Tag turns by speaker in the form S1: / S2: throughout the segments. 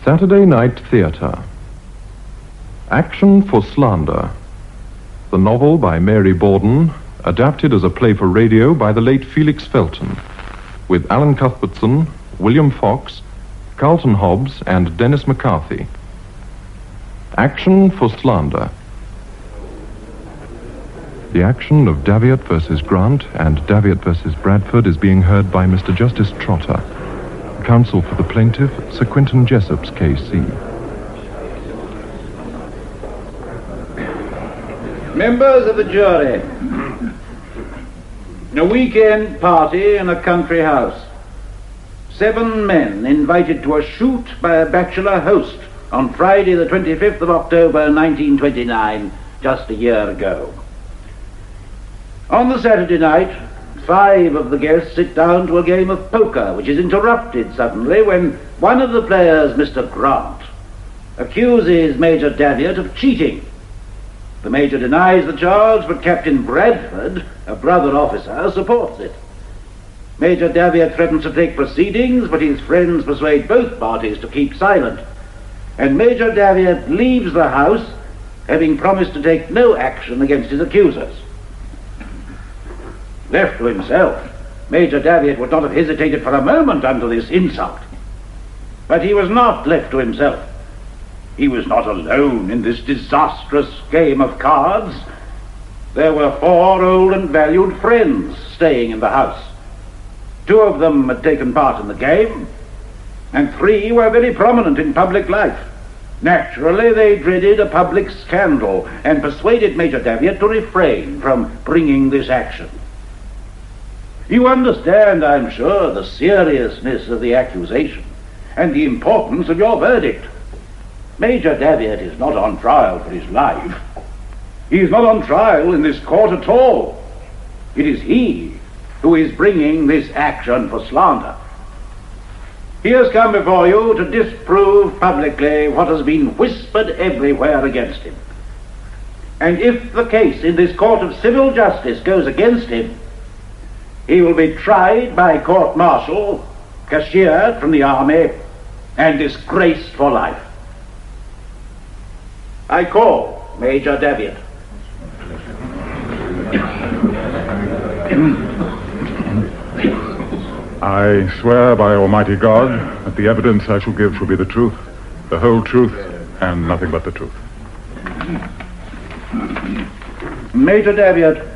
S1: Saturday Night Theatre. Action for Slander. The novel by Mary Borden, adapted as a play for radio by the late Felix Felton, with Allan Cuthbertson, Wllliam Fox, Carleton Hobbs, and Denis McCarthy. Action for Slander. The action of Daviot versus Grant and Daviot versus Bradford is being heard by Mr. Justice Trotter. Counsel for the plaintiff, Sir Quintin Jessops, K.C.
S2: Members of the jury. A weekend party in a country house. 7 men invited to a shoot by a bachelor host on Friday the 25th of October 1929, just a year ago. On the Saturday night, 5 of the guests sit down to a game of poker, which is interrupted suddenly when one of the players, Mr. Grant, accuses Major Daviot of cheating. The Major denies the charge, but Captain Bradford, a brother officer, supports it. Major Daviot threatens to take proceedings, but his friends persuade both parties to keep silent. And Major Daviot leaves the house, having promised to take no action against his accusers. Left to himself, Major Daviot would not have hesitated for a moment under this insult. But he was not left to himself. He was not alone in this disastrous game of cards. There were 4 old and valued friends staying in the house. 2 of them had taken part in the game, and 3 were very prominent in public life. Naturally, they dreaded a public scandal and persuaded Major Daviot to refrain from bringing this action. You understand, I'm sure, the seriousness of the accusation and the importance of your verdict. Major Daviot is not on trial for his life. He is not on trial in this court at all. It is he who is bringing this action for slander. He has come before you to disprove publicly what has been whispered everywhere against him. And if the case in this court of civil justice goes against him, he will be tried by court-martial, cashiered from the army, and disgraced for life. I call Major Daviot.
S3: I swear by Almighty God that the evidence I shall give shall be the truth, the whole truth, and nothing but the truth.
S2: Major Daviot,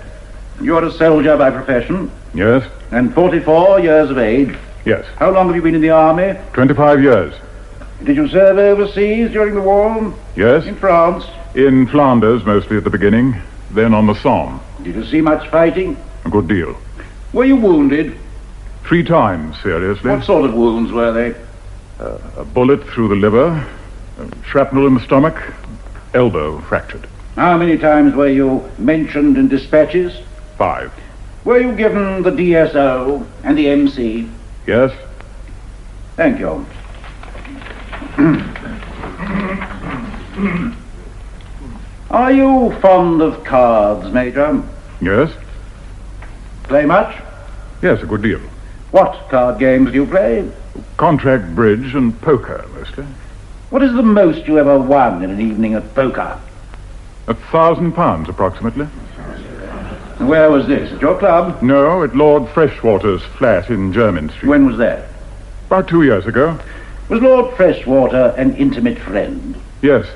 S2: you are a soldier by profession?
S3: Yes?
S2: And 44 years of age?
S3: Yes.
S2: How long have you been in the army?
S3: 25 years.
S2: Did you serve overseas during the war?
S3: Yes?
S2: In France?
S3: In Flanders, mostly at the beginning, then on the Somme.
S2: Did you see much fighting?
S3: A good deal.
S2: Were you wounded?
S3: 3 times, seriously.
S2: What sort of wounds were they?
S3: A bullet through the liver, shrapnel in the stomach, elbow fractured.
S2: How many times were you mentioned in dispatches?
S3: 5.
S2: Were you given the DSO and the MC?
S3: Yes?
S2: Thank you. Are you fond of cards, Major?
S3: Yes?
S2: Play much?
S3: Yes, a good deal.
S2: What card games do you play?
S3: Contract bridge and poker, mostly.
S2: What is the most you ever won in an evening at poker?
S3: £1,000, approximately.
S2: Where was this? At your club?
S3: No, at Lord Freshwater's flat in Jermyn Street.
S2: When was that?
S3: About 2 years ago.
S2: Was Lord Freshwater an intimate friend?
S3: Yes.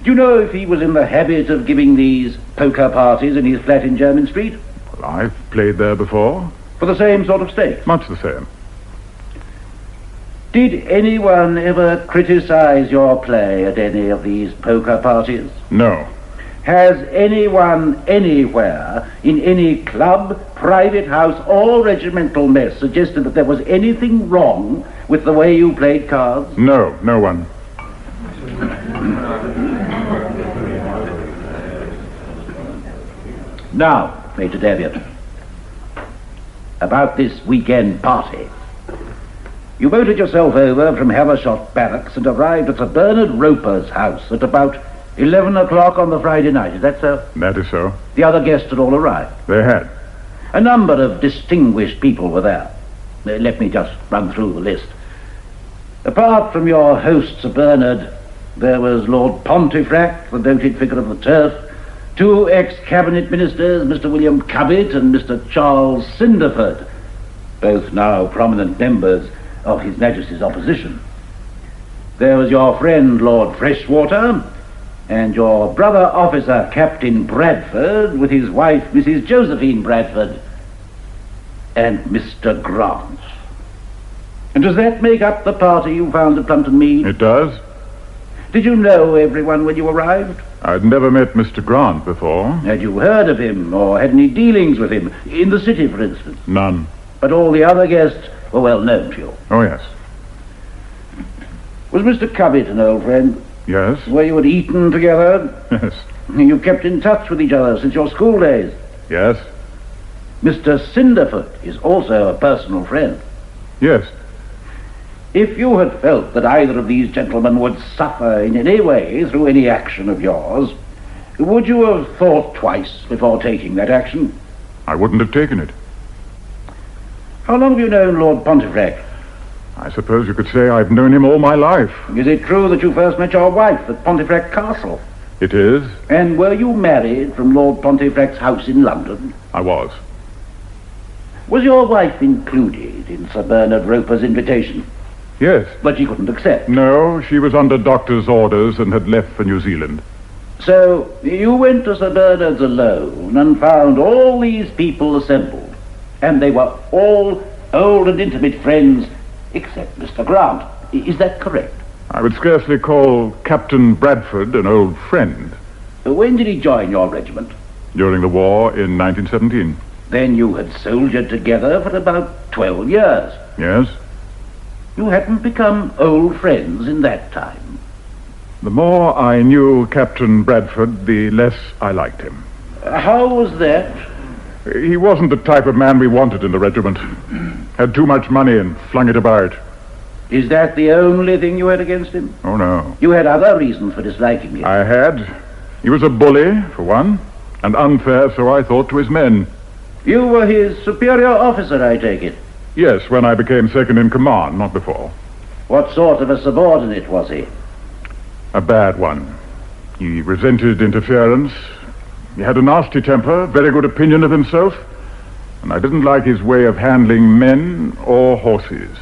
S2: Do you know if he was in the habit of giving these poker parties in his flat in Jermyn Street?
S3: Well, I've played there before.
S2: For the same sort of stake?
S3: Much the same.
S2: Did anyone ever criticize your play at any of these poker parties?
S3: No.
S2: Has anyone anywhere, in any club, private house, or regimental mess, suggested that there was anything wrong with the way you played cards?
S3: No, no one.
S2: Now, Major Daviot, about this weekend party. You voted yourself over from Havershot Barracks and arrived at Sir Bernard Roper's house at about 11 o'clock on the Friday night. Is that so?
S3: That is so.
S2: The other guests had all arrived.
S3: They had.
S2: A number of distinguished people were there. Let me just run through the list. Apart from your host, Sir Bernard, there was Lord Pontefract, the noted figure of the turf, 2 ex-cabinet ministers, Mr. Wllliam Cowbit and Mr. Charles Cindertord, both now prominent members of His Majesty's opposition. There was your friend, Lord Freshwater, and your brother officer, Captain Bradford, with his wife, Mrs. Josephine Bradford, and Mr. Grant. And does that make up the party you found at Plumpton Mead?
S3: It does.
S2: Did you know everyone when you arrived?
S3: I'd never met Mr. Grant before.
S2: Had you heard of him, or had any dealings with him, in the city, for instance?
S3: None.
S2: But all the other guests were well known to you.
S3: Oh, yes.
S2: Was Mr. Cowbit an old friend?
S3: Yes.
S2: Were you at Eton together?
S3: Yes.
S2: You kept in touch with each other since your school days?
S3: Yes.
S2: Mr. Cindertord is also a personal friend.
S3: Yes.
S2: If you had felt that either of these gentlemen would suffer in any way through any action of yours, would you have thought twice before taking that action?
S3: I wouldn't have taken it.
S2: How long have you known Lord Pontefract?
S3: I suppose you could say I've known him all my life.
S2: Is it true that you first met your wife at Pontefract Castle?
S3: It is.
S2: And were you married from Lord Pontefract's house in London?
S3: I was.
S2: Was your wife included in Sir Bernard Roper's invitation?
S3: Yes.
S2: But she couldn't accept.
S3: No, she was under doctor's orders and had left for New Zealand.
S2: So you went to Sir Bernard's alone and found all these people assembled, and they were all old and intimate friends except Mr. Grant. Is that correct?
S3: I would scarcely call Captain Bradford an old friend.
S2: When did he join your regiment?
S3: During the war in 1917.
S2: Then you had soldiered together for about 12 years.
S3: Yes.
S2: You hadn't become old friends in that time.
S3: The more I knew Captain Bradford, the less I liked him.
S2: How was that?
S3: He wasn't the type of man we wanted in the regiment. Had too much money and flung it about.
S2: Is that the only thing you had against him?
S3: Oh, no.
S2: You had other reasons for disliking him.
S3: I had. He was a bully, for one, and unfair, so I thought, to his men.
S2: You were his superior officer, I take it?
S3: Yes, when I became second in command, not before.
S2: What sort of a subordinate was he?
S3: A bad one. He resented interference. He had a nasty temper, very good opinion of himself, and I didn't like his way of handling men or horses.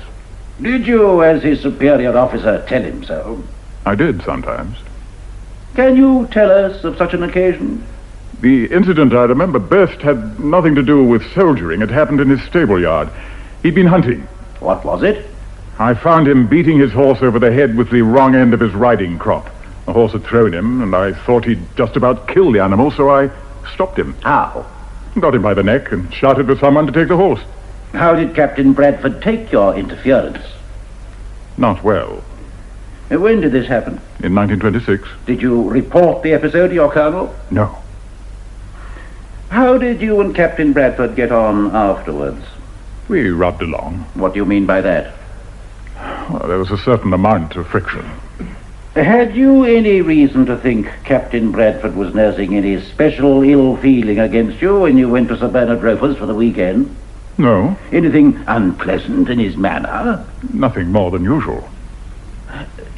S2: Did you, as his superior officer, tell him so?
S3: I did sometimes.
S2: Can you tell us of such an occasion?
S3: The incident I remember best had nothing to do with soldiering. It happened in his stable yard. He'd been hunting.
S2: What was it?
S3: I found him beating his horse over the head with the wrong end of his riding crop. The horse had thrown him, and I thought he'd just about killed the animal, so I stopped him.
S2: How?
S3: Got him by the neck and shouted for someone to take the horse.
S2: How did Captain Bradford take your interference?
S3: Not well.
S2: When did this happen?
S3: In 1926.
S2: Did you report the episode to your colonel?
S3: No.
S2: How did you and Captain Bradford get on afterwards?
S3: We rubbed along.
S2: What do you mean by that?
S3: Well, there was a certain amount of friction.
S2: Had you any reason to think Captain Bradford was nursing any special ill feeling against you when you went to Sir Bernard Roper's for the weekend?
S3: No.
S2: Anything unpleasant in his manner?
S3: Nothing more than usual.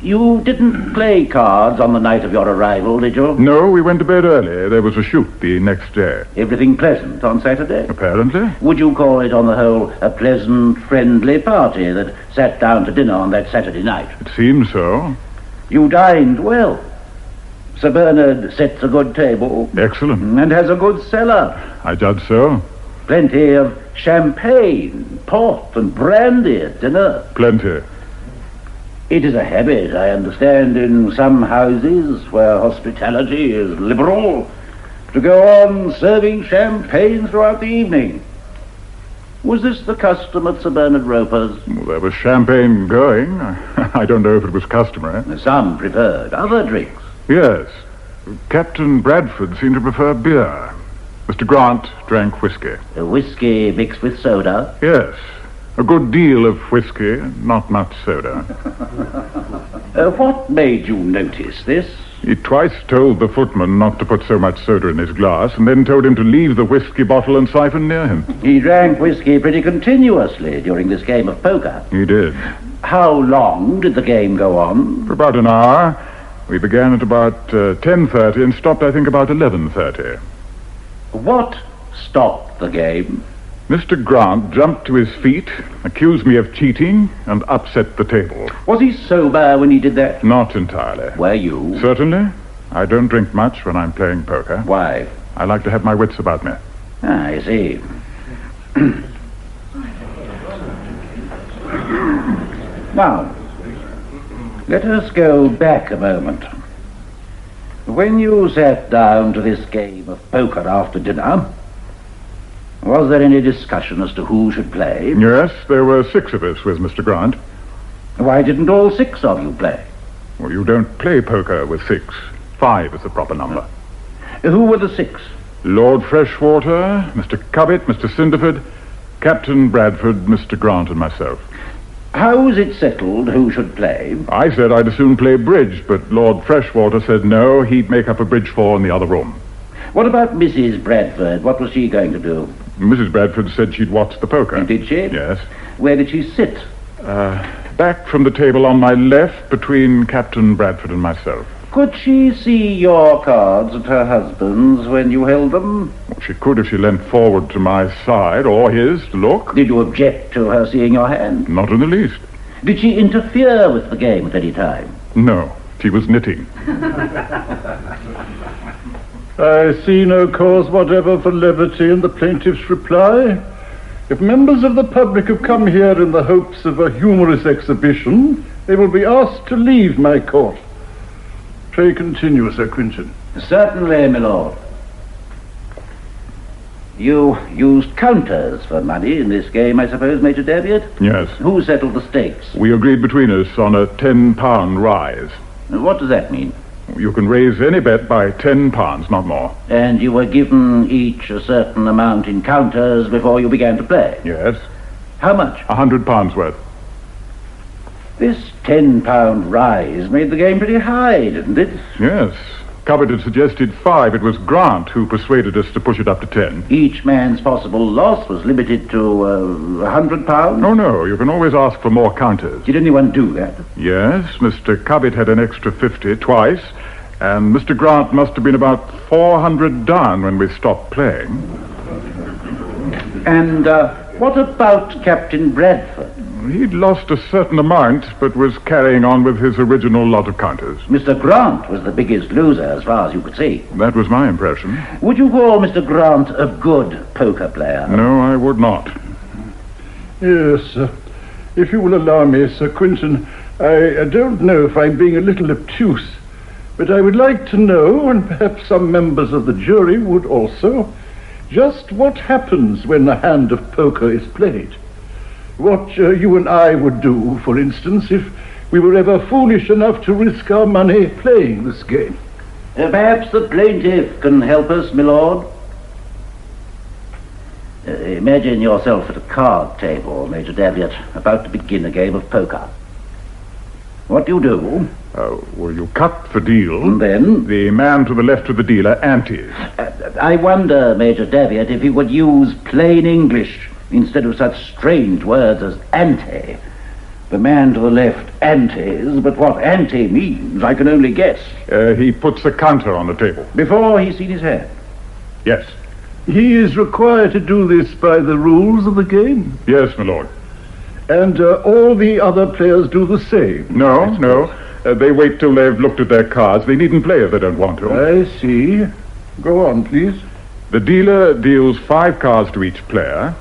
S2: You didn't play cards on the night of your arrival, did you?
S3: No, we went to bed early. There was a shoot the next day.
S2: Everything pleasant on Saturday?
S3: Apparently.
S2: Would you call it, on the whole, a pleasant, friendly party that sat down to dinner on that Saturday night?
S3: It seems so.
S2: You dined well. Sir Bernard sets a good table.
S3: Excellent.
S2: And has a good cellar.
S3: I judge so.
S2: Plenty of champagne, port, and brandy at dinner.
S3: Plenty.
S2: It is a habit, I understand, in some houses where hospitality is liberal, to go on serving champagne throughout the evening. Was this the custom at Sir Bernard Roper's?
S3: Well, there was champagne going. I don't know if it was customary.
S2: Some preferred other drinks.
S3: Yes. Captain Bradford seemed to prefer beer. Mr. Grant drank whiskey.
S2: Whiskey mixed with soda?
S3: Yes. A good deal of whiskey, not much soda.
S2: What made you notice this?
S3: He twice told the footman not to put so much soda in his glass, and then told him to leave the whiskey bottle and siphon near him.
S2: He drank whiskey pretty continuously during this game of poker.
S3: He did.
S2: How long did the game go on?
S3: For about an hour. We began at about 10:30 and stopped, I think, about 11:30.
S2: What stopped the game?
S3: Mr. Grant jumped to his feet, accused me of cheating, and upset the table.
S2: Was he sober when he did that?
S3: Not entirely.
S2: Were you?
S3: Certainly. I don't drink much when I'm playing poker.
S2: Why?
S3: I like to have my wits about me.
S2: I see. Now, let us go back a moment. When you sat down to this game of poker after dinner, was there any discussion as to who should play?
S3: Yes, there were 6 of us with Mr. Grant.
S2: Why didn't all 6 of you play?
S3: Well, you don't play poker with 6. 5 is the proper number.
S2: Who were the 6?
S3: Lord Freshwater, Mr. Cowbit, Mr. Cindertord, Captain Bradford, Mr. Grant, and myself.
S2: How was it settled who should play?
S3: I said I'd as soon play bridge, but Lord Freshwater said no, he'd make up a bridge 4 in the other room.
S2: What about Mrs. Bradford? What was she going to do?
S3: Mrs. Bradford said she'd watch the poker.
S2: Did she?
S3: Yes.
S2: Where did she sit?
S3: Back from the table on my left, between Captain Bradford and myself.
S2: Could she see your cards and her husband's when you held them?
S3: Well, she could if she leant forward to my side, or his, to look.
S2: Did you object to her seeing your hand?
S3: Not in the least.
S2: Did she interfere with the game at any time?
S3: No, she was knitting.
S4: I see no cause whatever for levity in the plaintiff's reply. If members of the public have come here in the hopes of a humorous exhibition, they will be asked to leave my court. Pray continue, Sir Quintin.
S2: Certainly, my lord. You used counters for money in this game, I suppose, Major Daviot?
S3: Yes.
S2: Who settled the stakes?
S3: We agreed between us on a £10 rise.
S2: What does that mean?
S3: You can raise any bet by £10, not more.
S2: And you were given each a certain amount in counters before you began to play?
S3: Yes.
S2: How much?
S3: £100 worth.
S2: This £10 rise made the game pretty high, didn't it?
S3: Yes. Cowbit had suggested 5. It was Grant who persuaded us to push it up to 10.
S2: Each man's possible loss was limited to £100?
S3: Oh, no. You can always ask for more counters.
S2: Did anyone do that?
S3: Yes. Mr. Cowbit had an extra 50 twice, and Mr. Grant must have been about 400 down when we stopped playing.
S2: And what about Captain Bradford?
S3: He'd lost a certain amount, but was carrying on with his original lot of counters.
S2: Mr. Grant was the biggest loser, as far as you could see.
S3: That was my impression.
S2: Would you call Mr. Grant a good poker player?
S3: No, I would not.
S4: Yes, if you will allow me, Sir Quintin, I don't know if I'm being a little obtuse, but I would like to know, and perhaps some members of the jury would also, just what happens when a hand of poker is played. What you and I would do, for instance, if we were ever foolish enough to risk our money playing this game.
S2: Perhaps the plaintiff can help us, my lord. Imagine yourself at a card table, Major Daviot, about to begin a game of poker. What do you do?
S3: Well, you cut the deal.
S2: And then?
S3: The man to the left of the dealer antes.
S2: I wonder, Major Daviot, if you would use plain English instead of such strange words as ante. The man to the left antes, but what ante means, I can only guess.
S3: He puts a counter on the table.
S2: Before he's seen his hand?
S3: Yes.
S4: He is required to do this by the rules of the game?
S3: Yes, my lord.
S4: And all the other players do the same?
S3: No. They wait till they've looked at their cards. They needn't play if they don't want to.
S4: I see. Go on, please.
S3: The dealer deals 5 cards to each player,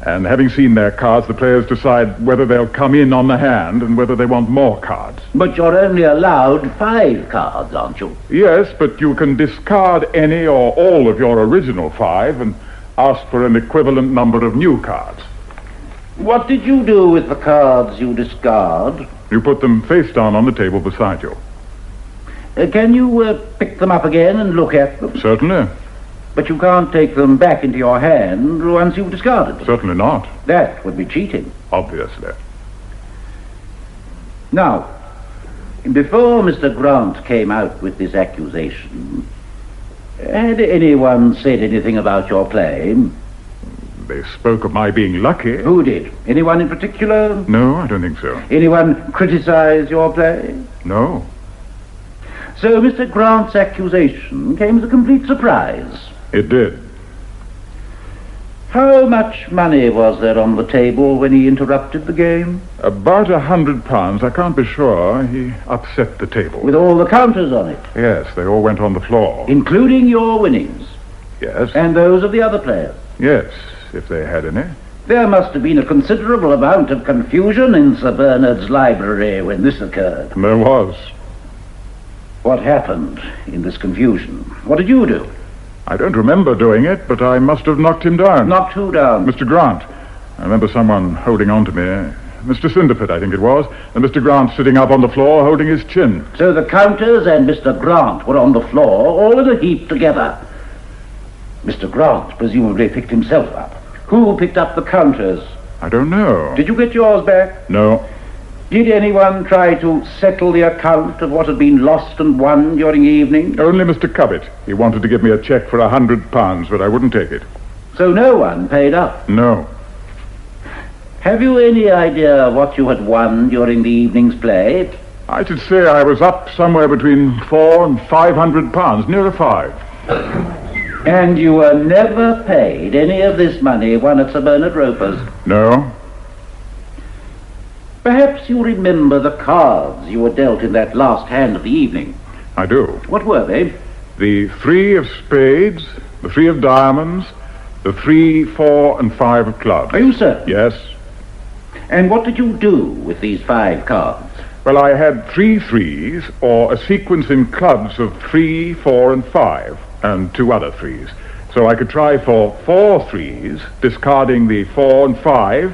S3: and having seen their cards, the players decide whether they'll come in on the hand and whether they want more cards.
S2: But you're only allowed 5 cards, aren't you?
S3: Yes, but you can discard any or all of your original 5 and ask for an equivalent number of new cards.
S2: What did you do with the cards you discard?
S3: You put them face down on the table beside you.
S2: Can you pick them up again and look at them?
S3: Certainly.
S2: But you can't take them back into your hand once you've discarded them.
S3: Certainly not.
S2: That would be cheating.
S3: Obviously.
S2: Now, before Mr. Grant came out with this accusation, had anyone said anything about your play?
S3: They spoke of my being lucky.
S2: Who did? Anyone in particular?
S3: No, I don't think so.
S2: Anyone criticize your play?
S3: No.
S2: So Mr. Grant's accusation came as a complete surprise.
S3: It did.
S2: How much money was there on the table when he interrupted the game?
S3: About £100. I can't be sure. He upset the table.
S2: With all the counters on it?
S3: Yes, they all went on the floor.
S2: Including your winnings?
S3: Yes.
S2: And those of the other players?
S3: Yes, if they had any.
S2: There must have been a considerable amount of confusion in Sir Bernard's library when this occurred.
S3: There was.
S2: What happened in this confusion? What did you do?
S3: I don't remember doing it, but I must have knocked him down.
S2: Knocked who down?
S3: Mr. Grant. I remember someone holding on to me. Mr. Cindertord, I think it was. And Mr. Grant sitting up on the floor holding his chin.
S2: So the counters and Mr. Grant were on the floor, all in a heap together. Mr. Grant presumably picked himself up. Who picked up the counters?
S3: I don't know.
S2: Did you get yours back?
S3: No.
S2: Did anyone try to settle the account of what had been lost and won during the evening?
S3: Only Mr. Cowbit. He wanted to give me a cheque for £100, but I wouldn't take it.
S2: So no one paid up?
S3: No.
S2: Have you any idea what you had won during the evening's play?
S3: I should say I was up somewhere between £400 and £500, nearer 5.
S2: And you were never paid any of this money won at Sir Bernard Roper's?
S3: No.
S2: Perhaps you remember the cards you were dealt in that last hand of the evening.
S3: I do.
S2: What were they?
S3: The 3 of spades, the 3 of diamonds, the 3, 4, and 5 of clubs.
S2: Are you certain?
S3: Yes.
S2: And what did you do with these 5 cards?
S3: Well, I had 3 threes, or a sequence in clubs of 3, 4, and 5, and 2 other 3s. So I could try for 4 threes, discarding the 4 and 5,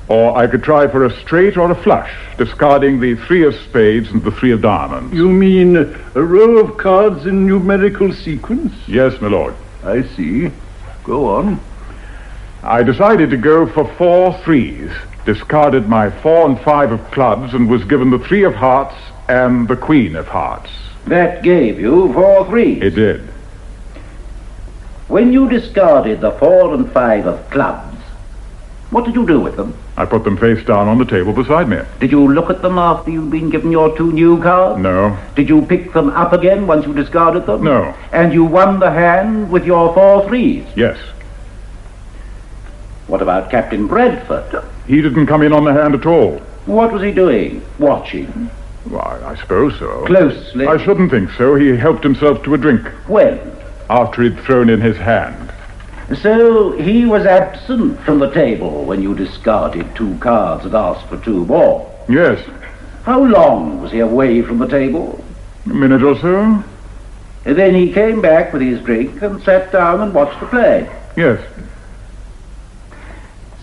S3: or I could try for a straight or a flush, discarding the 3 of spades and the 3 of diamonds.
S4: You mean a row of cards in numerical sequence?
S3: Yes, my lord.
S4: I see. Go on.
S3: I decided to go for 4 threes, discarded my 4 and 5 of clubs, and was given the 3 of hearts and the queen of hearts.
S2: That gave you 4 threes.
S3: It did.
S2: When you discarded the 4 and 5 of clubs, what did you do with them?
S3: I put them face down on the table beside me.
S2: Did you look at them after you'd been given your 2 new cards?
S3: No.
S2: Did you pick them up again once you discarded them?
S3: No.
S2: And you won the hand with your 4 threes?
S3: Yes.
S2: What about Captain Bradford?
S3: He didn't come in on the hand at all.
S2: What was he doing? Watching?
S3: Why, I suppose so.
S2: Closely?
S3: I shouldn't think so. He helped himself to a drink.
S2: When?
S3: After he'd thrown in his hand.
S2: So he was absent from the table when you discarded 2 cards and asked for 2 more?
S3: Yes.
S2: How long was he away from the table?
S3: A minute or so.
S2: And then he came back with his drink and sat down and watched the play?
S3: Yes.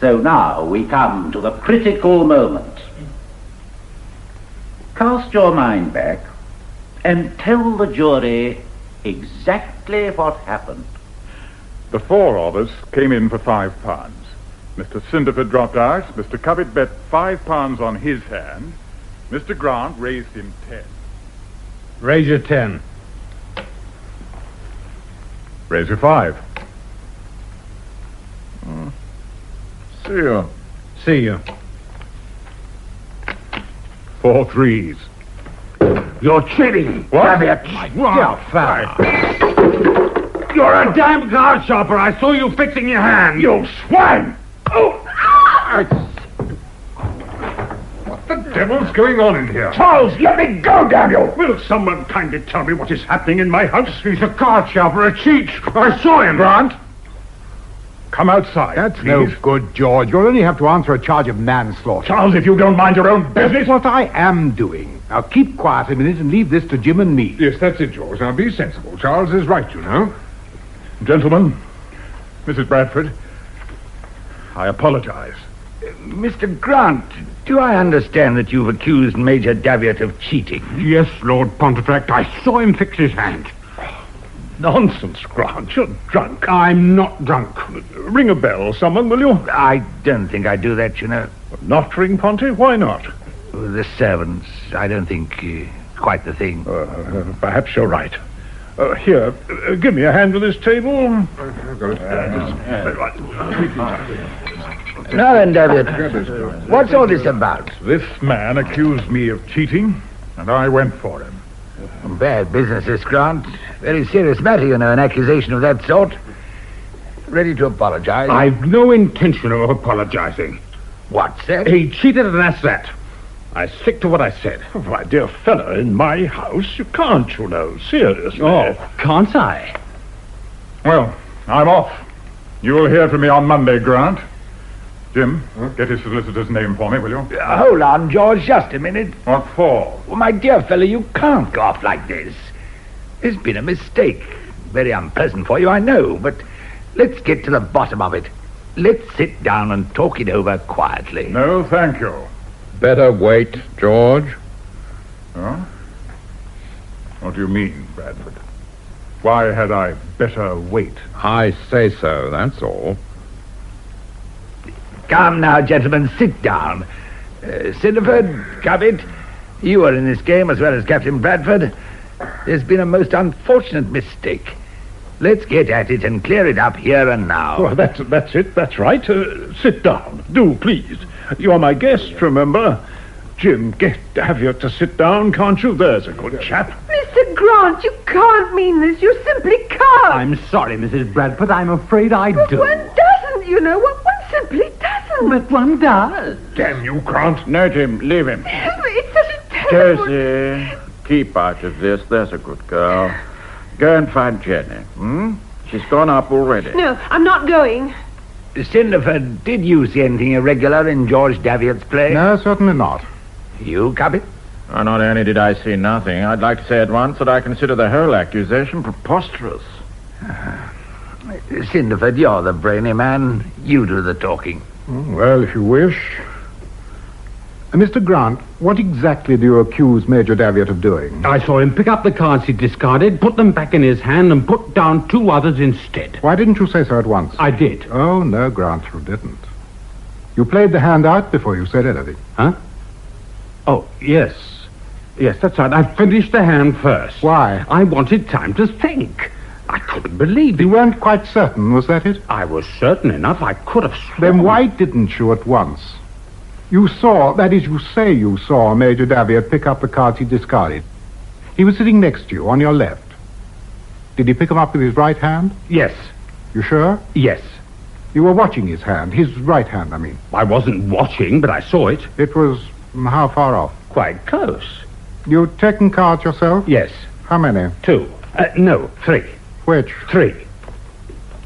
S2: So now we come to the critical moment. Cast your mind back and tell the jury exactly what happened.
S3: The 4 of us came in for £5. Mr. Cindertord dropped out. Mr. Cowbit bet £5 on his hand. Mr. Grant raised him 10.
S5: Raise your 10.
S3: Raise your 5.
S4: See you.
S5: See you.
S3: 4 threes.
S5: You're cheating.
S3: What?
S5: You're a damn card shopper. I saw you fixing your hand.
S3: You swine!
S5: What the devil's going on in here?
S3: Charles, let me go, damn you!
S5: Will someone kindly tell me what is happening in my house? He's a card shopper, a cheat. I saw him.
S3: Grant, come outside.
S6: That's
S3: please.
S6: no good, George. You'll only have to answer a charge of manslaughter.
S3: Charles, if you don't mind your own business.
S6: That's what I am doing. Now keep quiet a minute and leave this to Jim and me.
S5: Yes, that's it, George. Now be sensible. Charles is right, you know.
S3: Gentlemen, Mrs. Bradford, I apologize.
S7: Mr. Grant, do I understand that you've accused Major Daviot of cheating?
S5: Yes, Lord Pontefract. I saw him fix his hand.
S4: Nonsense, Grant. You're drunk.
S5: I'm not drunk. Ring a bell, someone, will you?
S7: I don't think I'd do that, you know.
S4: Not ring, Ponty? Why not?
S7: The servants, I don't think quite the thing.
S4: Perhaps you're right.
S5: Here, give me a hand with this table.
S7: Now then, Daviot, what's all this about?
S3: This man accused me of cheating, and I went for him.
S7: Bad business, this, Grant. Very serious matter, you know, an accusation of that sort. Ready to apologize?
S6: I've no intention of apologizing.
S7: What's that?
S6: He cheated, and that's that. I stick to what I said.
S5: My dear fellow, in my house, you can't, you know, seriously.
S6: Oh, can't I?
S3: Well, I'm off. You will hear from me on Monday, Grant. Jim, get his solicitor's name for me, will you?
S7: Hold on, George, just a minute.
S3: What for?
S7: Well, my dear fellow, you can't go off like this. There's been a mistake. Very unpleasant for you, I know, but let's get to the bottom of it. Let's sit down and talk it over quietly.
S3: No, thank you.
S8: Better wait, George.
S3: Huh? What do you mean, Bradford? Why had I better wait?
S8: I say so, that's all.
S7: Come now, gentlemen, sit down. Cindertord, Cowbit, you are in this game as well as Captain Bradford. There's been a most unfortunate mistake. Let's get at it and clear it up here and now.
S5: Well, that's it. That's right. Sit down. Do, please. You're my guest, remember? Jim, get Daviot to sit down, can't you? There's a good chap.
S9: Mr. Grant, you can't mean this. You simply can't.
S6: I'm sorry, Mrs. Bradford. I'm afraid I
S9: But
S6: do.
S9: one doesn't, you know. One simply doesn't.
S6: But one does.
S5: Damn you, Grant.
S2: No, Jim, leave him.
S9: It's such a terrible...
S2: Josie, keep out of this. There's a good girl. Go and find Jenny. She's gone up already.
S9: No, I'm not going.
S7: Cindertord, did you see anything irregular in George Daviot's play?
S3: No, certainly not.
S7: You, Cowbit?
S2: Not only did I see nothing, I'd like to say at once that I consider the whole accusation preposterous.
S7: Cindertord, you're the brainy man. You do the talking.
S6: Well, if you wish. Mr. Grant, what exactly do you accuse Major Daviot of doing? I saw him pick up the cards he discarded, put them back in his hand, and put down two others instead.
S10: Why didn't you say so at once?
S6: I did.
S10: Oh, no, Grant, you didn't. You played the hand out before you said anything.
S6: Huh? Oh, yes. Yes, that's right. I finished the hand first.
S10: Why?
S6: I wanted time to think. I couldn't believe it.
S10: You weren't quite certain, was that it?
S6: I was certain enough. I could have sworn.
S10: Then why didn't you at once? You saw, that is, you say you saw Major Daviot pick up the cards he discarded. He was sitting next to you, on your left. Did he pick them up with his right hand?
S6: Yes.
S10: You sure?
S6: Yes.
S10: You were watching his hand, his right hand, I mean.
S6: I wasn't watching, but I saw it.
S10: It was how far off?
S6: Quite close.
S10: You'd taken cards yourself?
S6: Yes.
S10: How many?
S6: 2. No, 3.
S10: Which?
S6: 3.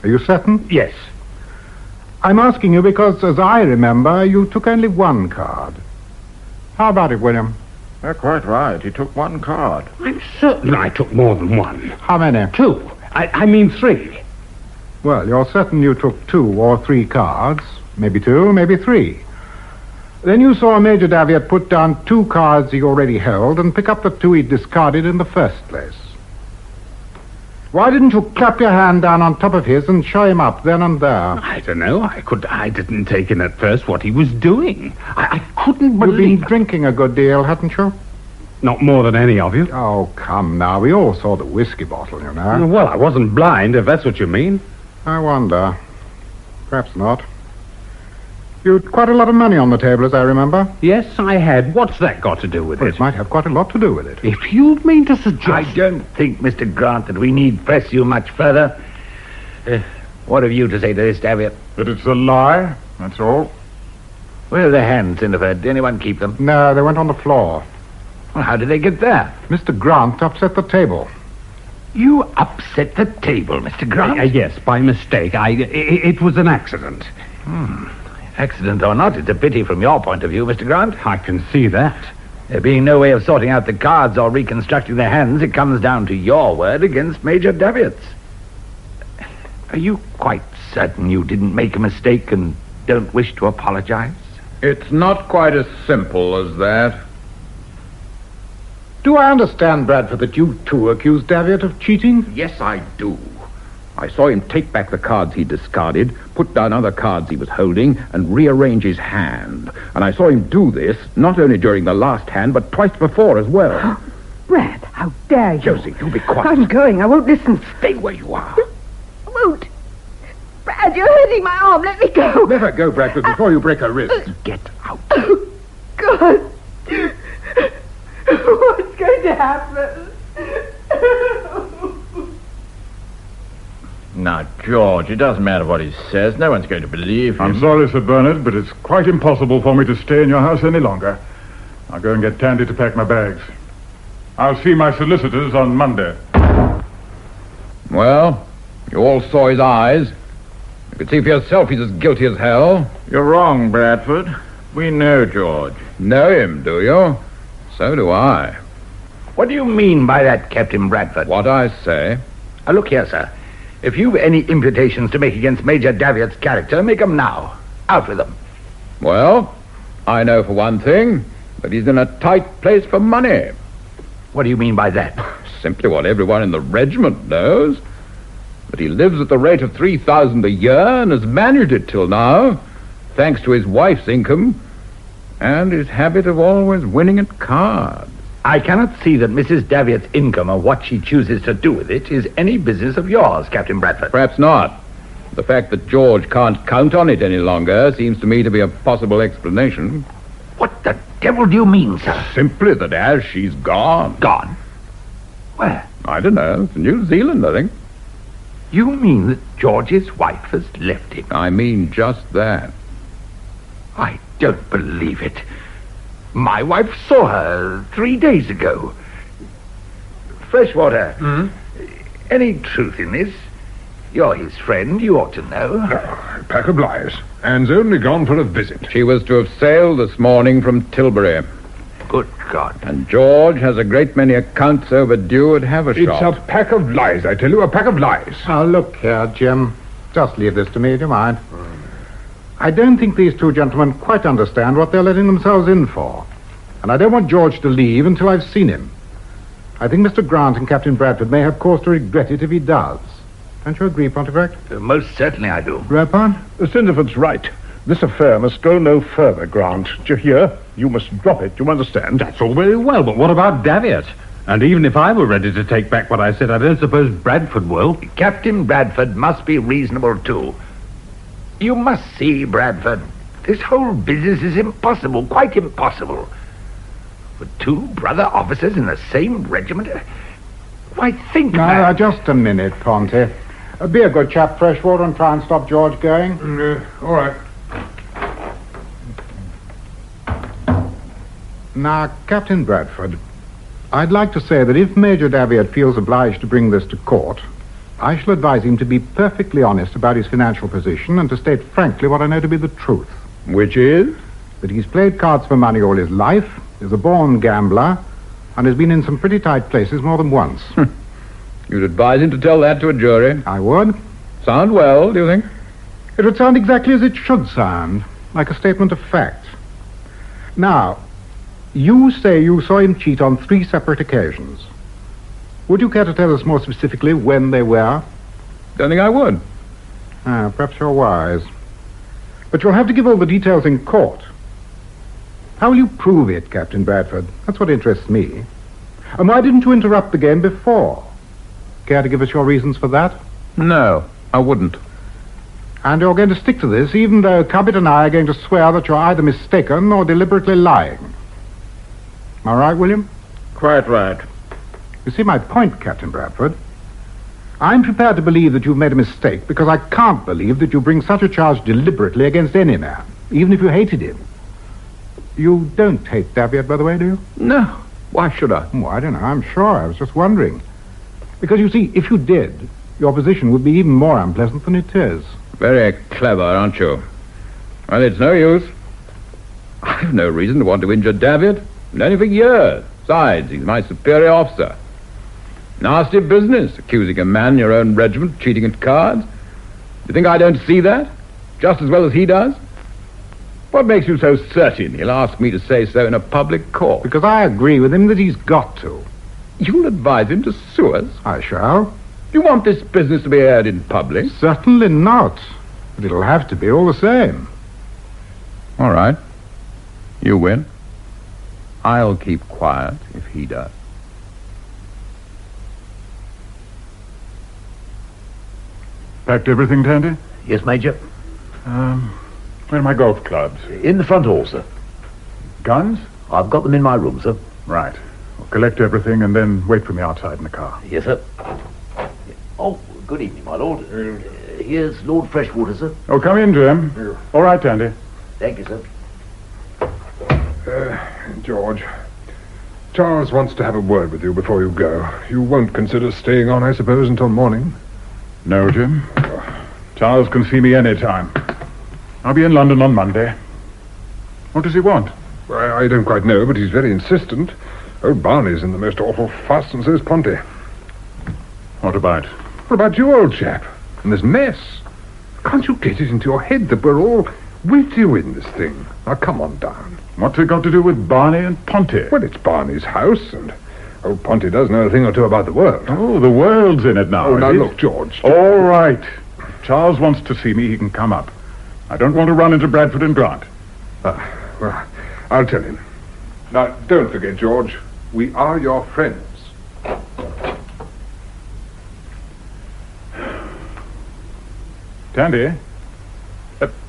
S10: Are you certain?
S6: Yes.
S10: I'm asking you because, as I remember, you took only one card. How about it, Wllliam?
S2: You're quite right. He took one card.
S6: I'm certain I took more than one.
S10: How many?
S6: 2. I mean 3.
S10: Well, you're certain you took 2 or 3 cards. Maybe 2, maybe 3. Then you saw Major Daviot put down 2 cards he already held and pick up the 2 he discarded in the first place. Why didn't you clap your hand down on top of his and show him up then and there?
S6: I don't know. I didn't take in at first what he was doing. I couldn't believe...
S10: You've been drinking a good deal, haven't you?
S6: Not more than any of you.
S10: Oh, come now. We all saw the whiskey bottle, you know.
S6: Well, I wasn't blind, if that's what you mean.
S10: I wonder. Perhaps not. You'd quite a lot of money on the table, as I remember.
S6: Yes, I had. What's that got to do with
S10: Well,
S6: it?
S10: it might have quite a lot to do with it.
S6: If you mean to suggest...
S7: I don't think, Mr. Grant, that we need press you much further. What have you to say to this, Daviot?
S3: That it's a lie, that's all.
S7: Where are the hands, Cindertord? Did anyone keep them?
S10: No, they went on the floor.
S7: Well, how did they get there?
S10: Mr. Grant upset the table.
S7: You upset the table, Mr. Grant?
S6: Yes, by mistake. It was an accident.
S7: Accident or not, it's a pity from your point of view, Mr. Grant.
S6: I can see that.
S7: There being no way of sorting out the cards or reconstructing the hands, it comes down to your word against Major Daviot's. Are you quite certain you didn't make a mistake and don't wish to apologize?
S8: It's not quite as simple as that.
S10: Do I understand, Bradford, that you too accused Daviot of cheating?
S8: Yes, I do. I saw him take back the cards he discarded, put down other cards he was holding, and rearrange his hand. And I saw him do this, not only during the last hand, but twice before as well.
S9: Brad, How dare you?
S7: Josie, you be quiet.
S9: I'm going. I won't listen.
S7: Stay where you are.
S9: I won't. Brad, you're hurting my arm. Let me go.
S10: Let her go, Bradford, before you break her wrist.
S7: Get out.
S9: Oh, God. What's going to happen?
S11: Now, George, it doesn't matter what he says. No one's going to believe him.
S3: I'm sorry, Sir Bernard, but it's quite impossible for me to stay in your house any longer. I'll go and get Tandy to pack my bags. I'll see my solicitors on Monday.
S8: Well, you all saw his eyes. You could see for yourself he's as guilty as hell.
S11: You're wrong, Bradford. We know George.
S8: Know him, do you? So do I.
S7: What do you mean by that, Captain Bradford?
S8: What I say.
S7: Look here, sir. If you've any imputations to make against Major Daviot's character, make them now. Out with them.
S8: Well, I know for one thing that he's in a tight place for money.
S7: What do you mean by that?
S8: Simply what everyone in the regiment knows. That he lives at the rate of 3,000 a year and has managed it till now, thanks to his wife's income and his habit of always winning at cards.
S7: I cannot see that Mrs. Daviot's income or what she chooses to do with it is any business of yours, Captain Bradford.
S8: Perhaps not. The fact that George can't count on it any longer seems to me to be a possible explanation.
S7: What the devil do you mean, sir?
S8: Simply that as she's gone.
S7: Gone? Where?
S8: I don't know. To New Zealand, I think.
S7: You mean that George's wife has left him?
S8: I mean just that.
S7: I don't believe it. My wife saw her 3 days ago. Freshwater. Any truth in this? You're his friend. You ought to know.
S5: A pack of lies. Anne's only gone for a visit.
S8: She was to have sailed this morning from Tilbury.
S7: Good God.
S8: And George has a great many accounts overdue at Havershot.
S5: It's a pack of lies, I tell you, a pack of lies.
S10: Now, look here, Jim. Just leave this to me, do you mind? I don't think these two gentlemen quite understand what they're letting themselves in for. And I don't want George to leave until I've seen him. I think Mr. Grant and Captain Bradford may have cause to regret it if he does. Don't you agree, Pontefract?
S7: Most certainly I do.
S10: Rapon?
S5: Cindertord's right. This affair must go no further, Grant. Do you hear? You must drop it, you understand?
S6: That's all very well, but what about Daviot? And even if I were ready to take back what I said, I don't suppose Bradford will.
S7: Captain Bradford must be reasonable, too. You must see, Bradford, this whole business is impossible, quite impossible. For two brother officers in the same regiment? Why, think,
S10: No, just a minute, Ponte. Be a good chap, Freshwater, and try and stop George going.
S5: All right.
S10: Now, Captain Bradford, I'd like to say that if Major Daviot feels obliged to bring this to court, I shall advise him to be perfectly honest about his financial position and to state frankly what I know to be the truth.
S8: Which is?
S10: That he's played cards for money all his life, is a born gambler, and has been in some pretty tight places more than once.
S8: You'd advise him to tell that to a jury?
S10: I would.
S8: Sound well, do you think?
S10: It would sound exactly as it should sound, like a statement of fact. Now, you say you saw him cheat on 3 separate occasions. Would you care to tell us more specifically when they were?
S8: Don't think I would.
S10: Perhaps you're wise. But you'll have to give all the details in court. How will you prove it, Captain Bradford? That's what interests me. And why didn't you interrupt the game before? Care to give us your reasons for that?
S8: No, I wouldn't.
S10: And you're going to stick to this, even though Cowbit and I are going to swear that you're either mistaken or deliberately lying. Am I right, Wllliam?
S11: Quite right.
S10: You see my point, Captain Bradford. I'm prepared to believe that you've made a mistake because I can't believe that you bring such a charge deliberately against any man, even if you hated him. You don't hate Daviot, by the way, do you?
S8: No. Why should I?
S10: Oh, I don't know. I'm sure. I was just wondering. Because, you see, if you did, your position would be even more unpleasant than it is.
S8: Very clever, aren't you? Well, it's no use. I've no reason to want to injure Daviot. Known him for years. Besides, he's my superior officer. Nasty business, accusing a man in your own regiment of cheating at cards. You think I don't see that? Just as well as he does? What makes you so certain he'll ask me to say so in a public court?
S10: Because I agree with him that he's got to.
S8: You'll advise him to sue us?
S10: I shall.
S8: You want this business to be aired in public?
S10: Certainly not. But it'll have to be all the same.
S8: All right. You win. I'll keep quiet if he does.
S3: Packed everything, Tandy?
S2: Yes, Major.
S3: Where are my golf clubs?
S2: In the front hall, sir.
S3: Guns?
S2: I've got them in my room, sir.
S3: Right. Well, collect everything and then wait for me outside in the car.
S2: Yes, sir. Oh, good evening, my lord. Here's Lord Freshwater, sir.
S3: Oh, come in, Jim. All right, Tandy.
S2: Thank you, sir.
S12: George, Charles wants to have a word with you before you go. You won't consider staying on, I suppose, until morning?
S3: No, Jim. Charles can see me any time. I'll be in London on Monday. What does he want?
S12: Well, I don't quite know, but he's very insistent. Old Barney's in the most awful fuss, and so's Ponty.
S3: What about?
S12: What about you, old chap? And this mess? Can't you get it into your head that we're all with you in this thing? Now, come on down.
S3: What's it got to do with Barney and Ponty?
S12: Well, it's Barney's house, and old Ponty does know a thing or two about the world.
S3: Oh, the world's in it now.
S12: Oh, now,
S3: is it?
S12: look, George.
S3: All right. Charles wants to see me. He can come up. I don't want to run into Bradford and Grant.
S12: Well, I'll tell him. Now, don't forget, George, we are your friends.
S3: Tandy?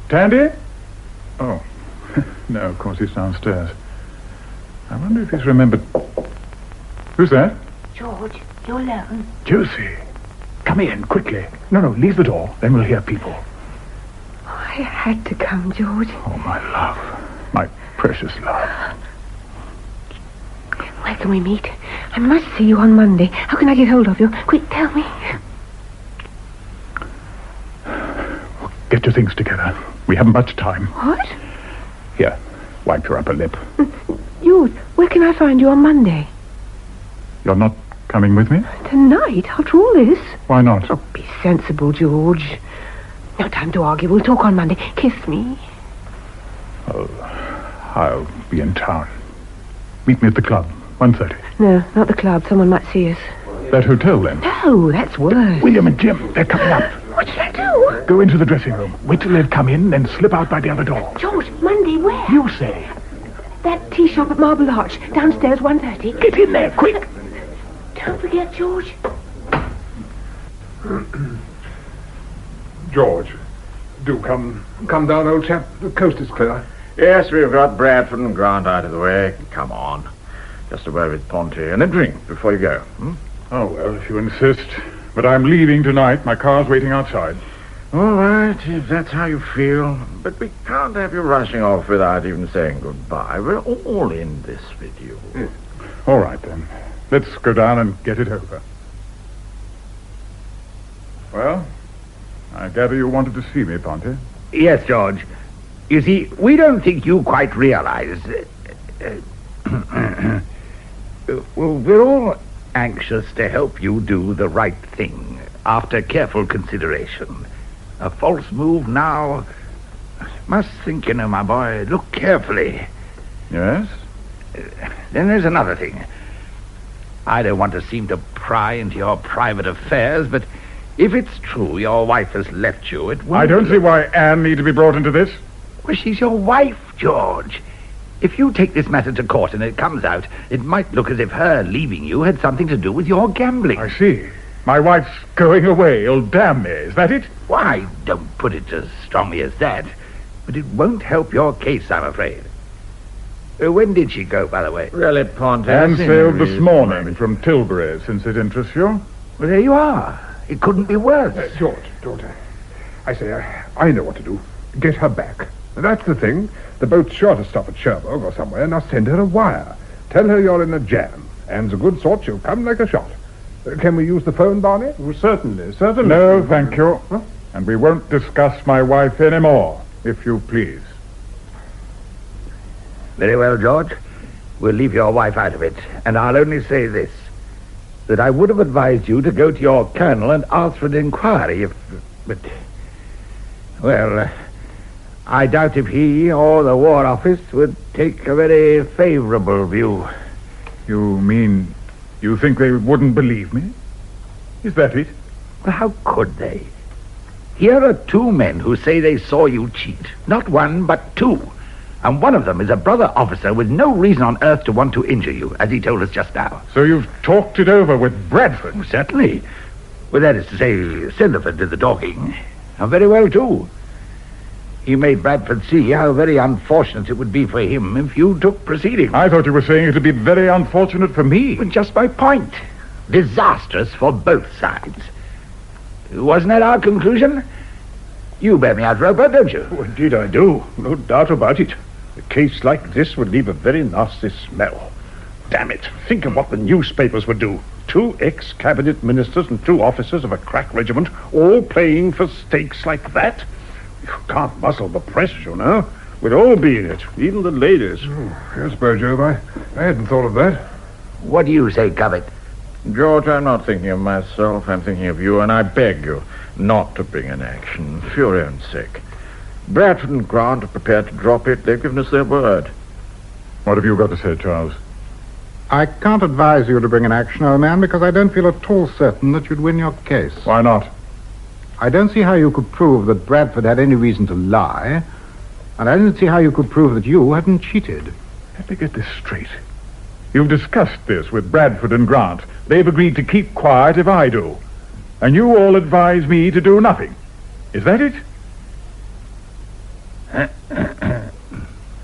S3: Tandy? Oh. No, of course, he's downstairs. I wonder if he's remembered... Who's that?
S9: George, you're alone.
S5: Josie, come in, quickly. No, leave the door, then we'll hear people.
S9: I had to come, George.
S5: Oh, my love. My precious love.
S9: Where can we meet? I must see you on Monday. How can I get hold of you? Quick, tell me.
S5: Get your things together. We haven't much time.
S9: What?
S5: Here, wipe your upper lip.
S9: George, where can I find you on Monday?
S3: You're not coming with me?
S9: Tonight, after all this?
S3: Why not?
S9: Oh, be sensible, George. No time to argue. We'll talk on Monday. Kiss me.
S5: Oh, I'll be in town. Meet me at the club, 1:30.
S9: No, not the club. Someone might see us.
S5: That hotel, then?
S9: No, that's worse.
S5: Wllliam and Jim, they're coming up.
S9: What should I do?
S5: Go into the dressing room. Wait till they've come in, then slip out by the other door.
S9: George, Monday where?
S5: You say.
S9: That tea shop at Marble Arch. Downstairs, 1:30.
S5: Get in there, quick.
S9: Don't forget, George.
S12: George, do come down, old chap. The coast is clear.
S11: Yes, we've got Bradford and Grant out of the way. Come on. Just a word with Ponty and a drink before you go.
S3: Oh, well, if you insist. But I'm leaving tonight. My car's waiting outside.
S11: All right, if that's how you feel. But we can't have you rushing off without even saying goodbye. We're all in this with you.
S3: All right, then. Let's go down and get it over. Well, I gather you wanted to see me, Ponty.
S7: Yes, George. You see, we don't think you quite realize... well, we're all anxious to help you do the right thing after careful consideration. A false move now... Must think, you know, my boy. Look carefully.
S3: Yes?
S7: Then there's another thing. I don't want to seem to pry into your private affairs, but if it's true your wife has left you, it won't...
S3: I don't see why Anne need to be brought into this.
S7: Well, she's your wife, George. If you take this matter to court and it comes out, it might look as if her leaving you had something to do with your gambling.
S3: I see. My wife's going away. You'll damn me. Is that it?
S7: Why, don't put it as strongly as that. But it won't help your case, I'm afraid. When did she go, by the way?
S11: Really, Ponty?
S3: Anne sailed this morning from Tilbury, since it interests you.
S7: Well, there you are. It couldn't be worse.
S12: George, I say, I know what to do. Get her back. That's the thing. The boat's sure to stop at Cherbourg or somewhere. Now send her a wire. Tell her you're in a jam. Anne's a good sort. She'll come like a shot. Can we use the phone, Barney?
S3: Oh, certainly. No, thank you. Huh? And we won't discuss my wife anymore, if you please.
S7: Very well, George. We'll leave your wife out of it. And I'll only say this, that I would have advised you to go to your colonel and ask for an inquiry but... Well, I doubt if he or the War Office would take a very favourable view.
S3: You mean you think they wouldn't believe me? Is that it?
S7: Well, how could they? Here are two men who say they saw you cheat. Not one, but two. And one of them is a brother officer with no reason on earth to want to injure you, as he told us just now.
S3: So you've talked it over with Bradford?
S7: Oh, certainly. Well, that is to say, Cindertord did the talking. And very well, too. He made Bradford see how very unfortunate it would be for him if you took proceedings.
S3: I thought you were saying it would be very unfortunate for me.
S7: But just my point. Disastrous for both sides. Wasn't that our conclusion? You bear me out, Roper, don't you?
S5: Oh, indeed I do. No doubt about it. A case like this would leave a very nasty smell. Damn it. Think of what the newspapers would do. 2 ex-cabinet ministers and 2 officers of a crack regiment all playing for stakes like that. You can't muzzle the press, you know. We'd all be in it, even the ladies.
S12: Yes, by Jove, I hadn't thought of that.
S7: What do you say, Cowbit?
S11: George, I'm not thinking of myself. I'm thinking of you, and I beg you not to bring an action for your own sake. Bradford and Grant are prepared to drop it. They've given us their word.
S3: What have you got to say, Charles?
S10: I can't advise you to bring an action, old man, because I don't feel at all certain that you'd win your case.
S3: Why not?
S10: I don't see how you could prove that Bradford had any reason to lie, and I don't see how you could prove that you hadn't cheated.
S3: Let me get this straight. You've discussed this with Bradford and Grant. They've agreed to keep quiet if I do. And you all advise me to do nothing. Is that it?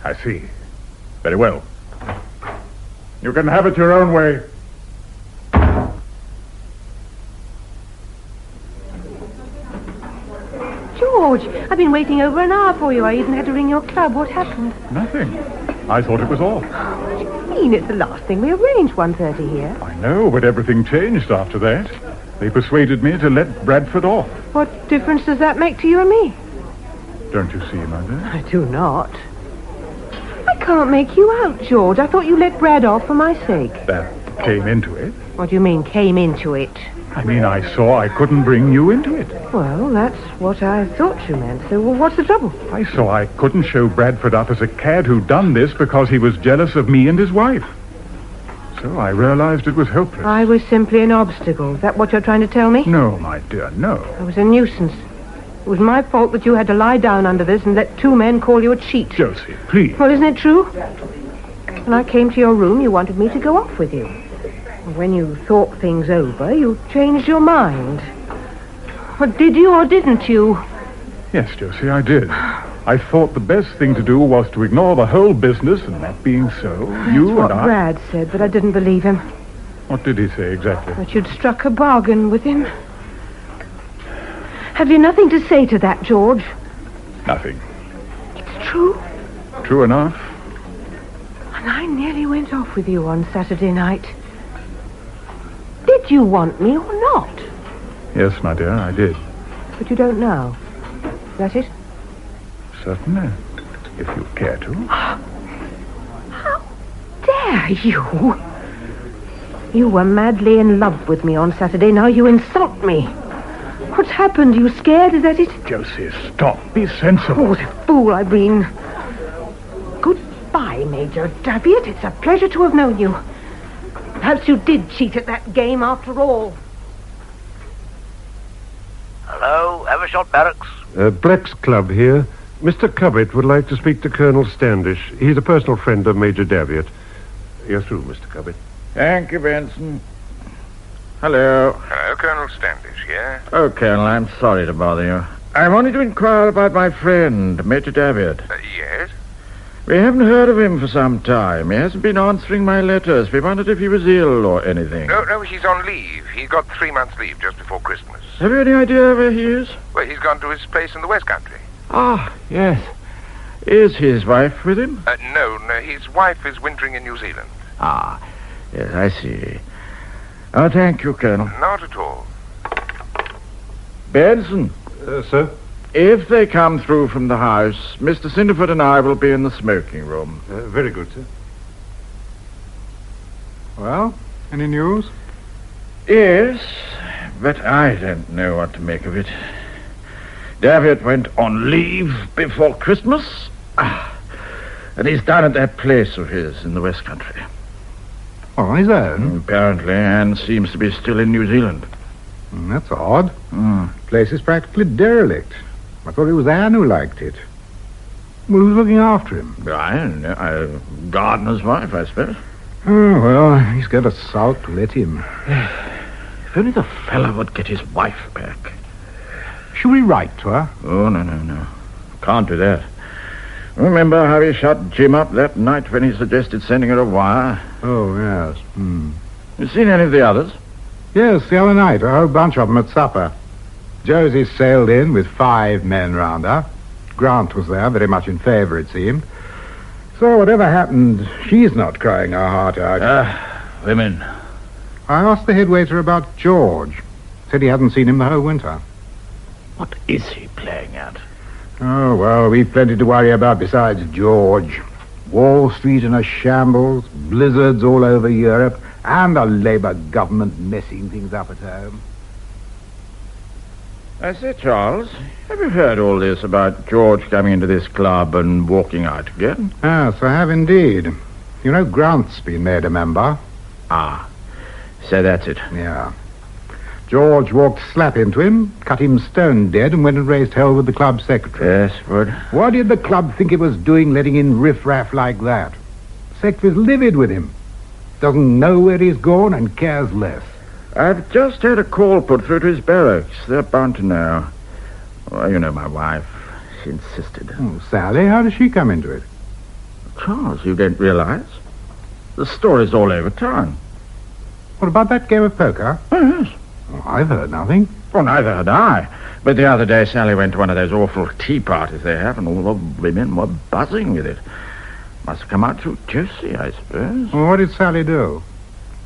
S3: I see. Very well. You can have it your own way.
S9: George, I've been waiting over an hour for you. I even had to ring your club. What happened?
S3: Nothing. I thought it was all.
S9: What do you mean? It's the last thing we arranged, 1:30 here.
S3: I know, but everything changed after that. They persuaded me to let Bradford off.
S9: What difference does that make to you and me?
S3: Don't you see, Mother?
S9: I do not. I can't make you out, George. I thought you let Brad off for my sake.
S3: That came into it.
S9: What do you mean, came into it?
S3: I mean, I saw I couldn't bring you into it.
S9: Well, that's what I thought you meant. So what's the trouble?
S3: I saw I couldn't show Bradford up as a cad who'd done this because he was jealous of me and his wife. So I realized it was hopeless.
S9: I was simply an obstacle. Is that what you're trying to tell me?
S3: No, my dear, no.
S9: I was a nuisance. It was my fault that you had to lie down under this and let 2 men call you a cheat.
S3: Josie, please.
S9: Well, isn't it true? When I came to your room, you wanted me to go off with you. And when you thought things over, you changed your mind. Well, did you or didn't you?
S3: Yes, Josie, I did. I thought the best thing to do was to ignore the whole business, and that being so, you and I...
S9: That's what Brad said, but I didn't believe him.
S3: What did he say exactly?
S9: That you'd struck a bargain with him. Have you nothing to say to that, George?
S3: Nothing.
S9: It's true.
S3: True enough.
S9: And I nearly went off with you on Saturday night. Did you want me or not?
S3: Yes, my dear, I did.
S9: But you don't now. Is that it?
S3: Certainly, if you care to.
S9: How dare you? You were madly in love with me on Saturday. Now you insult me. What's happened? Are you scared? Is that it?
S3: Josie, stop. Be sensible.
S9: Oh, what a fool I've been. Goodbye, Major Daviot. It's a pleasure to have known you. Perhaps you did cheat at that game after all.
S13: Hello, Evershot Barracks.
S14: Black's Club here. Mr. Cowbit would like to speak to Colonel Standish. He's a personal friend of Major Daviot. You're through, Mr. Cowbit.
S11: Thank you, Benson. Hello.
S15: Hello, Colonel Standish here.
S11: Oh, Colonel, I'm sorry to bother you. I wanted to inquire about my friend, Major Daviot.
S15: Yes?
S11: We haven't heard of him for some time. He hasn't been answering my letters. We wondered if he was ill or anything.
S15: No, he's on leave. He got 3 months' leave just before Christmas.
S11: Have you any idea where he is?
S15: Well, he's gone to his place in the West Country.
S11: Ah, yes. Is his wife with him?
S15: No, his wife is wintering in New Zealand.
S11: Ah, yes, I see. Oh, thank you, Colonel.
S15: Not at all.
S11: Benson.
S14: Sir?
S11: If they come through from the house, Mr. Cindertord and I will be in the smoking room.
S14: Very good, sir.
S10: Well, any news?
S11: Yes, but I don't know what to make of it. Daviot went on leave before Christmas, and he's down at that place of his in the West Country.
S10: On his own?
S11: Apparently, and seems to be still in New Zealand.
S10: That's odd. Place is practically derelict. I thought it was Anne who liked it. Well, who's looking after him?
S11: I don't know. Gardener's wife, I suppose.
S10: Oh, well, he's got a salt to let him.
S11: If only the fellow would get his wife back.
S10: Should we write to her?
S11: Oh, no. Can't do that. Remember how he shut Jim up that night when he suggested sending her a wire?
S10: Oh, yes.
S11: You seen any of the others?
S10: Yes, the other night, a whole bunch of them at supper. Josie sailed in with 5 men round her. Grant was there, very much in favour, it seemed. So whatever happened, she's not crying her heart out.
S11: Women.
S10: I asked the head waiter about George. Said he hadn't seen him the whole winter.
S11: What is he playing at?
S10: Oh, well, we've plenty to worry about besides George. Wall Street in a shambles, blizzards all over Europe, and the Labour government messing things up at home.
S11: I say, Charles, have you heard all this about George coming into this club and walking out again?
S10: Yes, I have indeed. You know, Grant's been made a member.
S11: Ah, so that's it.
S10: Yeah. George walked slap into him, cut him stone dead, and went and raised hell with the club secretary.
S11: Yes, Wood.
S10: What did the club think it was doing, letting in riff-raff like that? Secretary's livid with him. Doesn't know where he's gone and cares less.
S11: I've just had a call put through to his barracks. They're bound to know. Well, you know my wife. She insisted.
S10: Oh, Sally, how does she come into it?
S11: Charles, you don't realize? The story's all over town.
S10: What about that game of poker?
S11: Oh, yes.
S10: Oh, I've heard nothing.
S11: Well, neither had I. But the other day, Sally went to one of those awful tea parties they have, and all the women were buzzing with it. Must have come out through Josie, I suppose.
S10: Well, what did Sally do?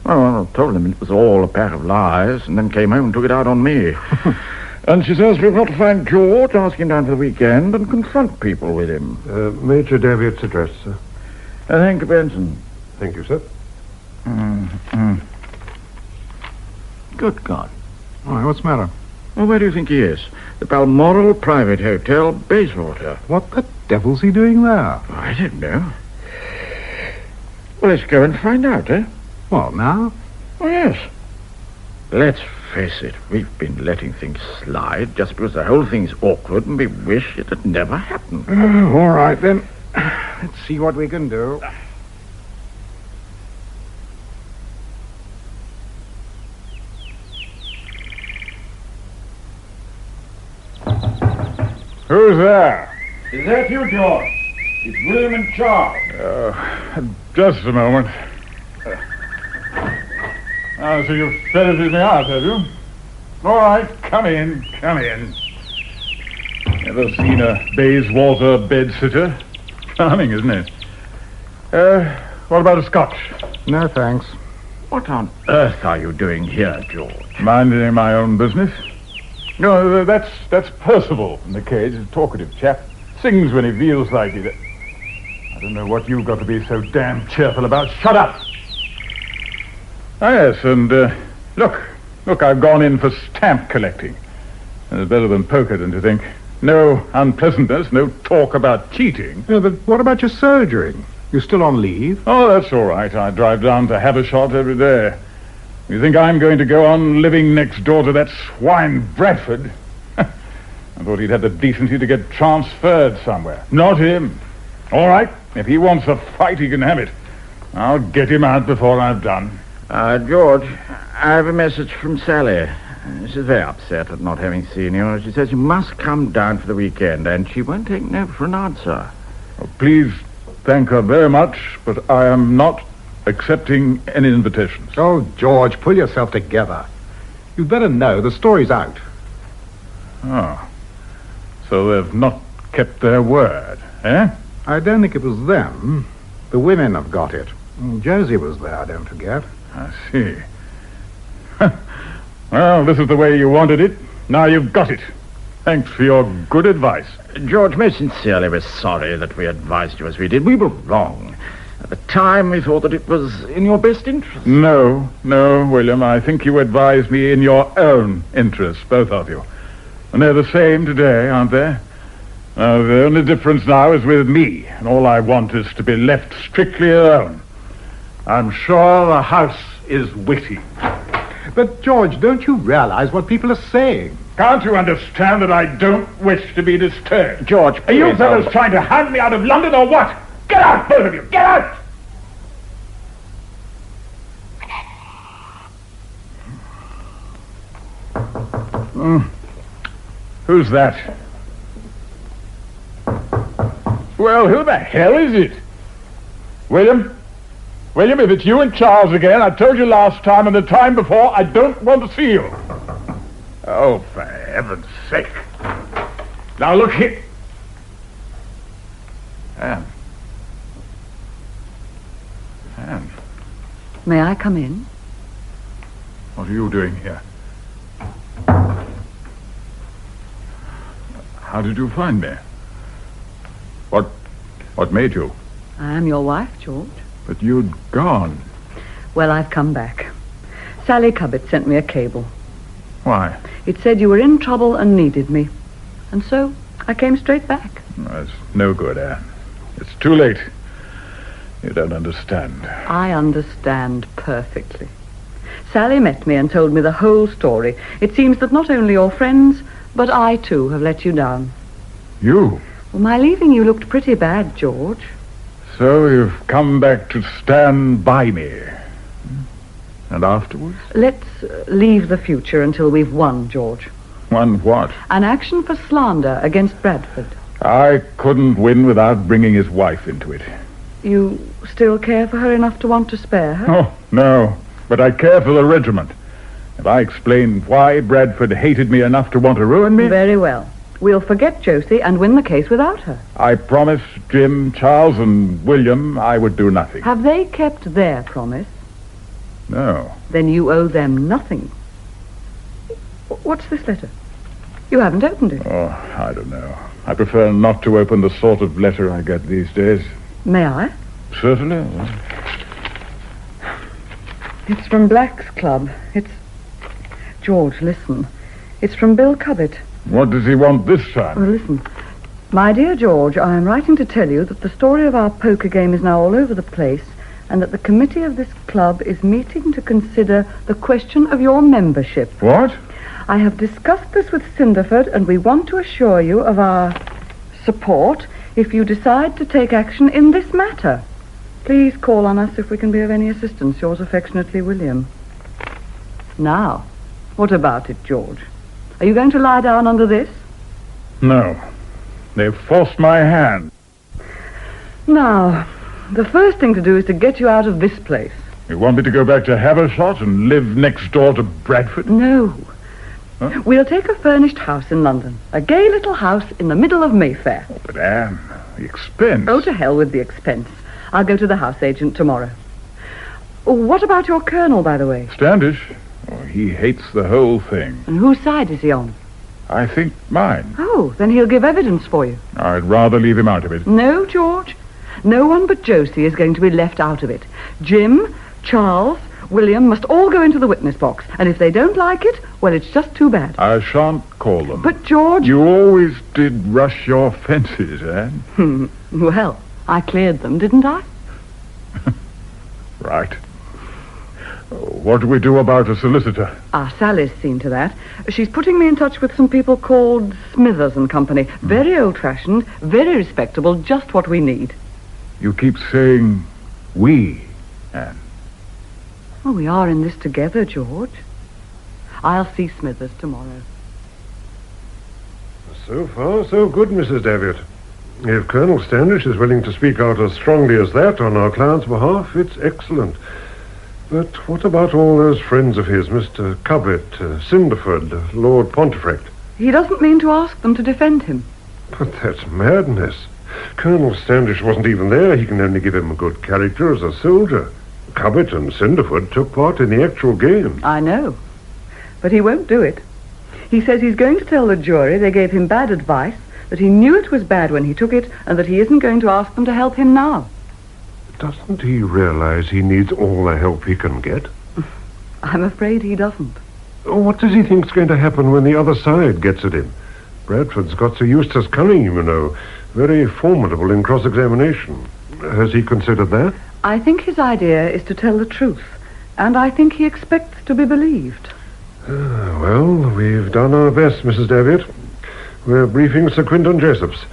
S11: Well, I told them it was all a pack of lies, and then came home and took it out on me. And she says we've got to find George, ask him down for the weekend, and confront people with him.
S14: Major Daviot's address, sir.
S11: Thank you, Benson.
S14: Thank you, sir.
S11: Good God.
S10: Oh, what's the matter?
S11: Well, where do you think he is? The Balmoral Private Hotel, Bayswater.
S10: What the devil's he doing there?
S11: I don't know. Well, let's go and find out, eh?
S10: What, now?
S11: Oh, yes. Let's face it, we've been letting things slide just because the whole thing's awkward and we wish it had never happened.
S10: Oh, all right, then. Let's see what we can do.
S3: Who's there?
S2: Is that you, George? It's Wllliam and Charles.
S3: Just a moment. So you've ferreted me out, have you? All right, come in. Ever seen a Bayswater bed-sitter? Charming, isn't it? What about a scotch?
S10: No, thanks.
S11: What on earth are you doing here, George?
S3: Minding my own business. No, that's Percival in the cage, a talkative chap. Sings when he feels like it. I don't know what you've got to be so damn cheerful about. Shut up! Ah, yes, and look, I've gone in for stamp collecting. It's better than poker, don't you think? No unpleasantness, no talk about cheating.
S10: Yeah, but what about your soldiering? You still on leave?
S3: Oh, that's all right. I drive down to Havershot every day. You think I'm going to go on living next door to that swine Bradford? I thought he'd had the decency to get transferred somewhere. Not him. All right, if he wants a fight, he can have it. I'll get him out before I've done.
S11: George, I have a message from Sally. She's very upset at not having seen you. She says you must come down for the weekend, and she won't take no for an answer.
S3: Oh, please thank her very much, but I am not accepting any invitations.
S10: Oh, George, pull yourself together. You'd better know the story's out.
S3: Oh, so they've not kept their word, eh?
S10: I don't think it was them. The women have got it. Josie was there, don't forget.
S3: I see. Well, this is the way you wanted it. Now you've got it. Thanks for your good advice.
S11: George, most sincerely, we're sorry that we advised you as we did. We were wrong. At the time, we thought that it was in your best interest.
S3: No, Wllliam. I think you advised me in your own interest, both of you. And they're the same today, aren't they? The only difference now is with me, and all I want is to be left strictly alone. I'm sure the house is witty.
S10: But, George, don't you realize what people are saying?
S3: Can't you understand that I don't wish to be disturbed?
S11: George,
S3: are you fellows trying to hand me out of London or what? Get out, both of you! Get out! Who's that? Well, who the hell is it? Wllliam? Wllliam, if it's you and Charles again, I told you last time and the time before, I don't want to see you. Oh, for heaven's sake. Now look here. Anne. Anne.
S16: May I come in?
S3: What are you doing here? How did you find me? What made you?
S16: I am your wife, George.
S3: But you'd gone.
S16: Well, I've come back. Sally Cowbit sent me a cable.
S3: Why?
S16: It said you were in trouble and needed me. And so I came straight back.
S3: That's no good, Anne. It's too late. You don't understand.
S16: I understand perfectly. Sally met me and told me the whole story. It seems that not only your friends, but I too have let you down.
S3: You?
S16: Well, my leaving you looked pretty bad, George.
S3: So you've come back to stand by me. And afterwards?
S16: Let's leave the future until we've won, George.
S3: Won what?
S16: An action for slander against Bradford.
S3: I couldn't win without bringing his wife into it.
S16: You still care for her enough to want to spare her?
S3: Oh, no. But I care for the regiment. Have I explained why Bradford hated me enough to want to ruin me?
S16: Very well. We'll forget Josie and win the case without her.
S3: I promised Jim, Charles, and Wllliam I would do nothing.
S16: Have they kept their promise?
S3: No.
S16: Then you owe them nothing. What's this letter? You haven't opened it.
S3: Oh, I don't know. I prefer not to open the sort of letter I get these days.
S16: May I?
S3: Certainly.
S16: It's from Black's Club. It's... George, listen. It's from Bill Cowbit.
S3: What does he want this time?
S16: Well, listen. My dear George, I am writing to tell you that the story of our poker game is now all over the place and that the committee of this club is meeting to consider the question of your membership.
S3: What?
S16: I have discussed this with Cindertord and we want to assure you of our support if you decide to take action in this matter. Please call on us if we can be of any assistance. Yours affectionately, Wllliam. Now, what about it, George? Are you going to lie down under this?
S3: No. They've forced my hand.
S16: Now, the first thing to do is to get you out of this place.
S3: You want me to go back to Havershot and live next door to Bradford?
S16: No.
S3: Huh?
S16: We'll take a furnished house in London. A gay little house in the middle of Mayfair.
S3: Oh, but Anne, the expense.
S16: Oh, to hell with the expense. I'll go to the house agent tomorrow. What about your colonel, by the way?
S3: Standish? Oh, he hates the whole thing.
S16: And whose side is he on?
S3: I think mine.
S16: Oh, then he'll give evidence for you.
S3: I'd rather leave him out of it.
S16: No, George. No one but Josie is going to be left out of it. Jim, Charles, Wllliam must all go into the witness box. And if they don't like it, well, it's just too bad.
S3: I shan't call them.
S16: But, George...
S3: You always did rush your fences, Anne.
S16: Well, I cleared them, didn't I?
S3: Right. What do we do about a solicitor?
S16: Sally's seen to that. She's putting me in touch with some people called Smithers and Company. Very old-fashioned, very respectable, just what we need.
S3: You keep saying we, Anne.
S16: Oh, we are in this together, George. I'll see Smithers tomorrow.
S14: So far, so good, Mrs. Daviot. If Colonel Standish is willing to speak out as strongly as that on our client's behalf, it's excellent. But what about all those friends of his, Mr. Cowbit, Cindertord, Lord Pontefract?
S16: He doesn't mean to ask them to defend him.
S14: But that's madness. Colonel Standish wasn't even there. He can only give him a good character as a soldier. Cowbit and Cindertord took part in the actual game.
S16: I know. But he won't do it. He says he's going to tell the jury they gave him bad advice, that he knew it was bad when he took it, and that he isn't going to ask them to help him now.
S14: Doesn't he realize he needs all the help he can get?
S16: I'm afraid he doesn't.
S14: What does he think's going to happen when the other side gets at him? Bradford's got Sir Eustace Cunningham, you know. Very formidable in cross-examination. Has he considered that?
S16: I think his idea is to tell the truth, and I think he expects to be believed.
S14: Well, we've done our best, Mrs. Daviot. We're briefing Sir Quintin Jessops.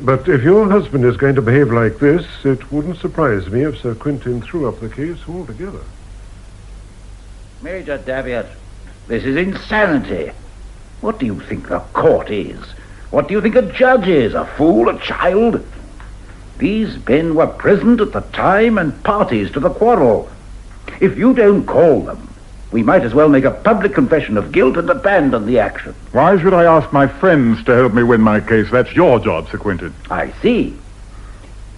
S14: But if your husband is going to behave like this, it wouldn't surprise me if Sir Quintin threw up the case altogether.
S2: Major Daviot, this is insanity. What do you think the court is? What do you think a judge is? A fool? A child? These men were present at the time and parties to the quarrel. If you don't call them, we might as well make a public confession of guilt and abandon the action.
S3: Why should I ask my friends to help me win my case? That's your job, Sir Quintin.
S2: I see.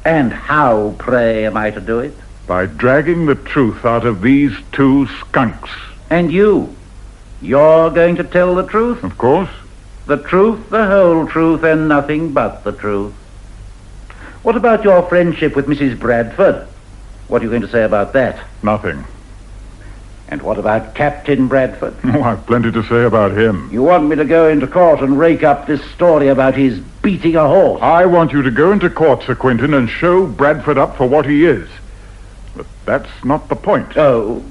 S2: And how, pray, am I to do it?
S3: By dragging the truth out of these two skunks.
S2: And you? You're going to tell the truth?
S3: Of course.
S2: The truth, the whole truth, and nothing but the truth. What about your friendship with Mrs. Bradford? What are you going to say about that?
S3: Nothing.
S2: And what about Captain Bradford?
S3: Oh, I've plenty to say about him.
S2: You want me to go into court and rake up this story about his beating a horse?
S3: I want you to go into court, Sir Quintin, and show Bradford up for what he is. But that's not the point.
S2: Oh,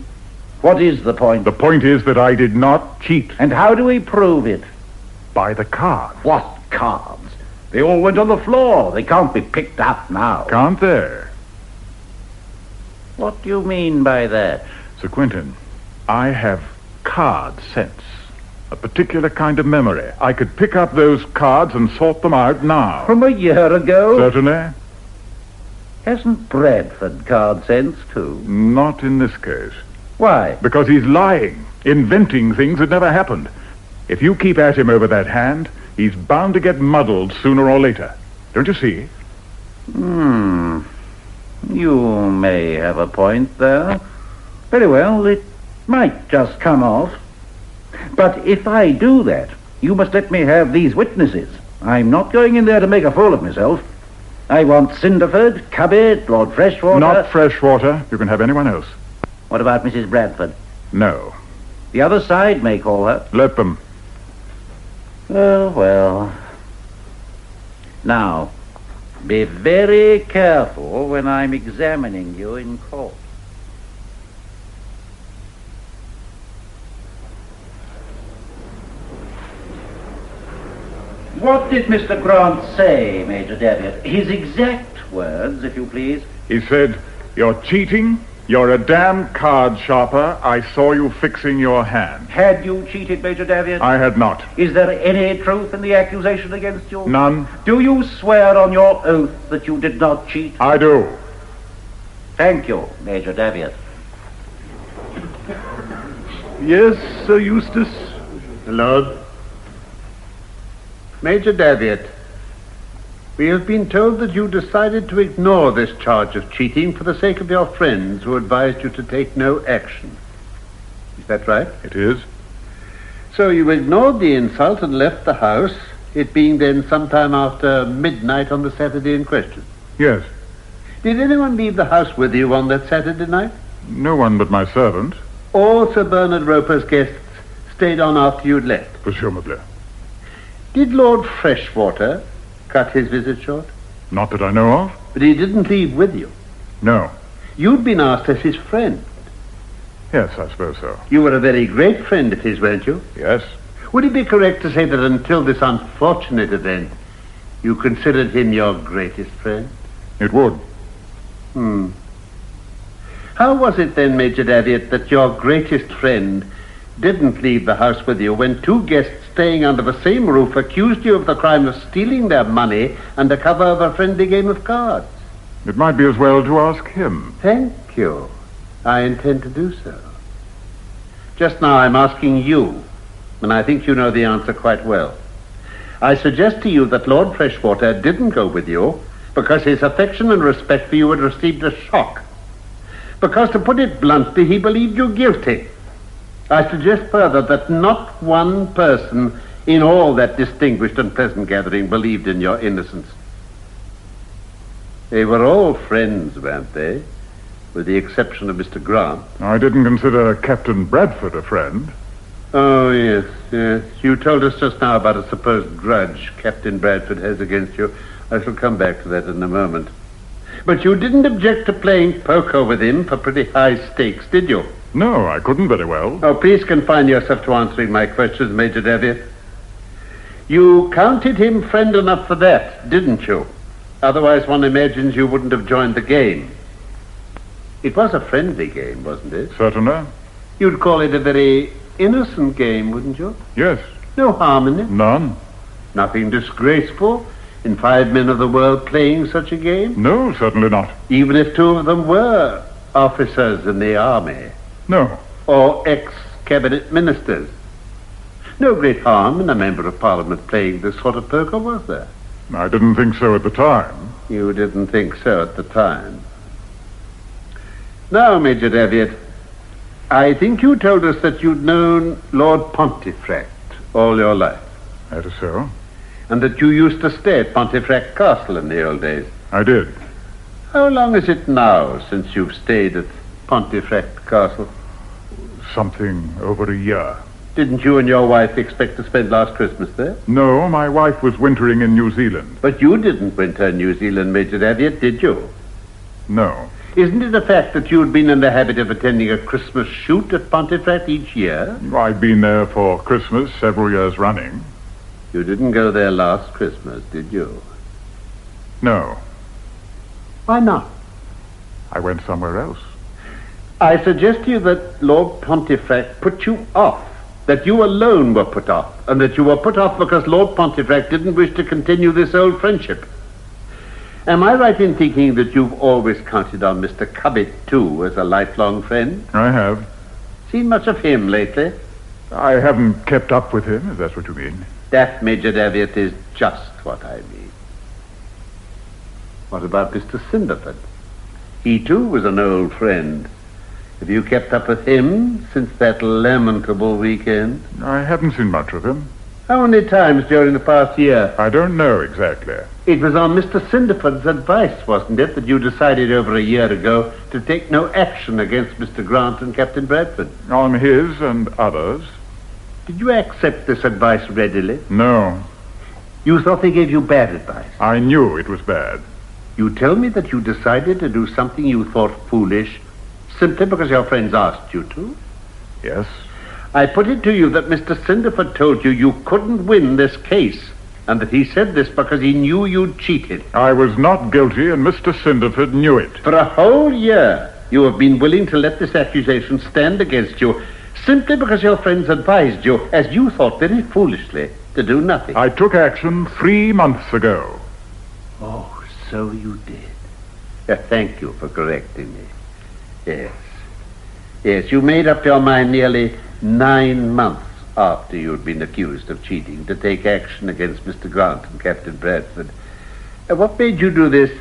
S2: what is the point?
S3: The point is that I did not cheat.
S2: And how do we prove it?
S3: By the cards.
S2: What cards? They all went on the floor. They can't be picked up now.
S3: Can't they?
S2: What do you mean by that?
S3: Sir Quintin, I have card sense. A particular kind of memory. I could pick up those cards and sort them out now.
S2: From a year ago?
S3: Certainly.
S2: Hasn't Bradford card sense, too?
S3: Not in this case.
S2: Why?
S3: Because he's lying, inventing things that never happened. If you keep at him over that hand, he's bound to get muddled sooner or later. Don't you see?
S2: You may have a point there. Very well, it might just come off. But if I do that, you must let me have these witnesses. I'm not going in there to make a fool of myself. I want Cindertord, Cowbit, Lord Freshwater.
S3: Not Freshwater. You can have anyone else.
S2: What about Mrs. Bradford?
S3: No.
S2: The other side may call her.
S3: Let them.
S2: Oh, well. Now, be very careful when I'm examining you in court. What did Mr. Grant say, Major Daviot? His exact words, if you please.
S3: He said, "You're cheating. You're a damn card sharper. I saw you fixing your hand."
S2: Had you cheated, Major Daviot?
S3: I had not.
S2: Is there any truth in the accusation against you?
S3: None.
S2: Do you swear on your oath that you did not cheat?
S3: I do.
S2: Thank you, Major Daviot.
S4: Yes, Sir Eustace?
S6: Lord. Major Daviot, we have been told that you decided to ignore this charge of cheating for the sake of your friends who advised you to take no action. Is that right?
S3: It is.
S6: So you ignored the insult and left the house, it being then sometime after midnight on the Saturday in question?
S3: Yes.
S6: Did anyone leave the house with you on that Saturday night?
S3: No one but my servant.
S6: All Sir Bernard Roper's guests stayed on after you'd left?
S3: Presumably.
S6: Did Lord Freshwater cut his visit short?
S3: Not that I know of.
S6: But he didn't leave with you?
S3: No.
S6: You'd been asked as his friend?
S3: Yes, I suppose so.
S6: You were a very great friend of his, weren't you?
S3: Yes.
S6: Would it be correct to say that until this unfortunate event, you considered him your greatest friend?
S3: It would.
S6: How was it then, Major Daviot, that your greatest friend didn't leave the house with you when two guests staying under the same roof accused you of the crime of stealing their money under cover of a friendly game of cards?
S3: It might be as well to ask him.
S6: Thank you. I intend to do so. Just now I'm asking you, and I think you know the answer quite well. I suggest to you that Lord Freshwater didn't go with you because his affection and respect for you had received a shock. Because, to put it bluntly, he believed you guilty. I suggest further that not one person in all that distinguished and pleasant gathering believed in your innocence. They were all friends, weren't they? With the exception of Mr. Grant.
S3: I didn't consider Captain Bradford a friend.
S6: Oh, yes. You told us just now about a supposed grudge Captain Bradford has against you. I shall come back to that in a moment. But you didn't object to playing poker with him for pretty high stakes, did you?
S3: No, I couldn't very well.
S6: Oh, please confine yourself to answering my questions, Major Daviot. You counted him friend enough for that, didn't you? Otherwise one imagines you wouldn't have joined the game. It was a friendly game, wasn't it?
S3: Certainly.
S6: You'd call it a very innocent game, wouldn't you?
S3: Yes.
S17: No harm in it?
S3: None.
S17: Nothing disgraceful in 5 men of the world playing such a game?
S3: No, certainly not.
S17: Even if 2 of them were officers in the army?
S3: No.
S17: Or ex-cabinet ministers? No great harm in a member of Parliament playing this sort of poker, was there?
S3: I didn't think so at the time.
S17: You didn't think so at the time. Now, Major Daviot, I think you told us that you'd known Lord Pontefract all your life.
S3: That is so.
S17: And that you used to stay at Pontefract Castle in the old days.
S3: I did.
S17: How long is it now since you've stayed at Pontefract Castle?
S3: Something over a year.
S17: Didn't you and your wife expect to spend last Christmas there?
S3: No, my wife was wintering in New Zealand.
S17: But you didn't winter in New Zealand, Major Daviot, did you?
S3: No.
S17: Isn't it a fact that you'd been in the habit of attending a Christmas shoot at Pontefract each year?
S3: I've been there for Christmas several years running.
S17: You didn't go there last Christmas, did you?
S3: No.
S17: Why not?
S3: I went somewhere else.
S17: I suggest to you that Lord Pontefract put you off, that you alone were put off, and that you were put off because Lord Pontefract didn't wish to continue this old friendship. Am I right in thinking that you've always counted on Mr. Cowbit, too, as a lifelong friend?
S3: I have.
S17: Seen much of him lately?
S3: I haven't kept up with him, if that's what you mean.
S17: That, Major Daviot, is just what I mean. What about Mr. Cindertord? He, too, was an old friend. Have you kept up with him since that lamentable weekend?
S3: I haven't seen much of him.
S17: How many times during the past year?
S3: I don't know exactly.
S17: It was on Mr. Cindertord's advice, wasn't it, that you decided over a year ago to take no action against Mr. Grant and Captain Bradford?
S3: On his and others.
S17: Did you accept this advice readily?
S3: No.
S17: You thought they gave you bad advice?
S3: I knew it was bad.
S17: You tell me that you decided to do something you thought foolish simply because your friends asked you to?
S3: Yes.
S17: I put it to you that Mr. Cindertord told you you couldn't win this case, and that he said this because he knew you'd cheated.
S3: I was not guilty, and Mr. Cindertord knew it.
S17: For a whole year, you have been willing to let this accusation stand against you simply because your friends advised you, as you thought very foolishly, to do nothing.
S3: I took action 3 months ago.
S17: Oh, so you did. Thank you for correcting me. Yes. Yes, you made up your mind nearly 9 months after you'd been accused of cheating to take action against Mr. Grant and Captain Bradford. What made you do this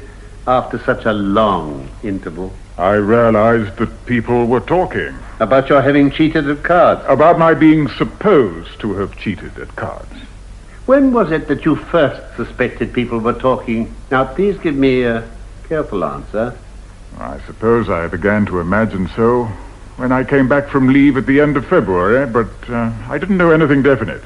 S17: after such a long interval?
S3: I realized that people were talking.
S17: About your having cheated at cards?
S3: About my being supposed to have cheated at cards.
S17: When was it that you first suspected people were talking? Now, please give me a careful answer.
S3: I suppose I began to imagine so when I came back from leave at the end of February, but I didn't know anything definite.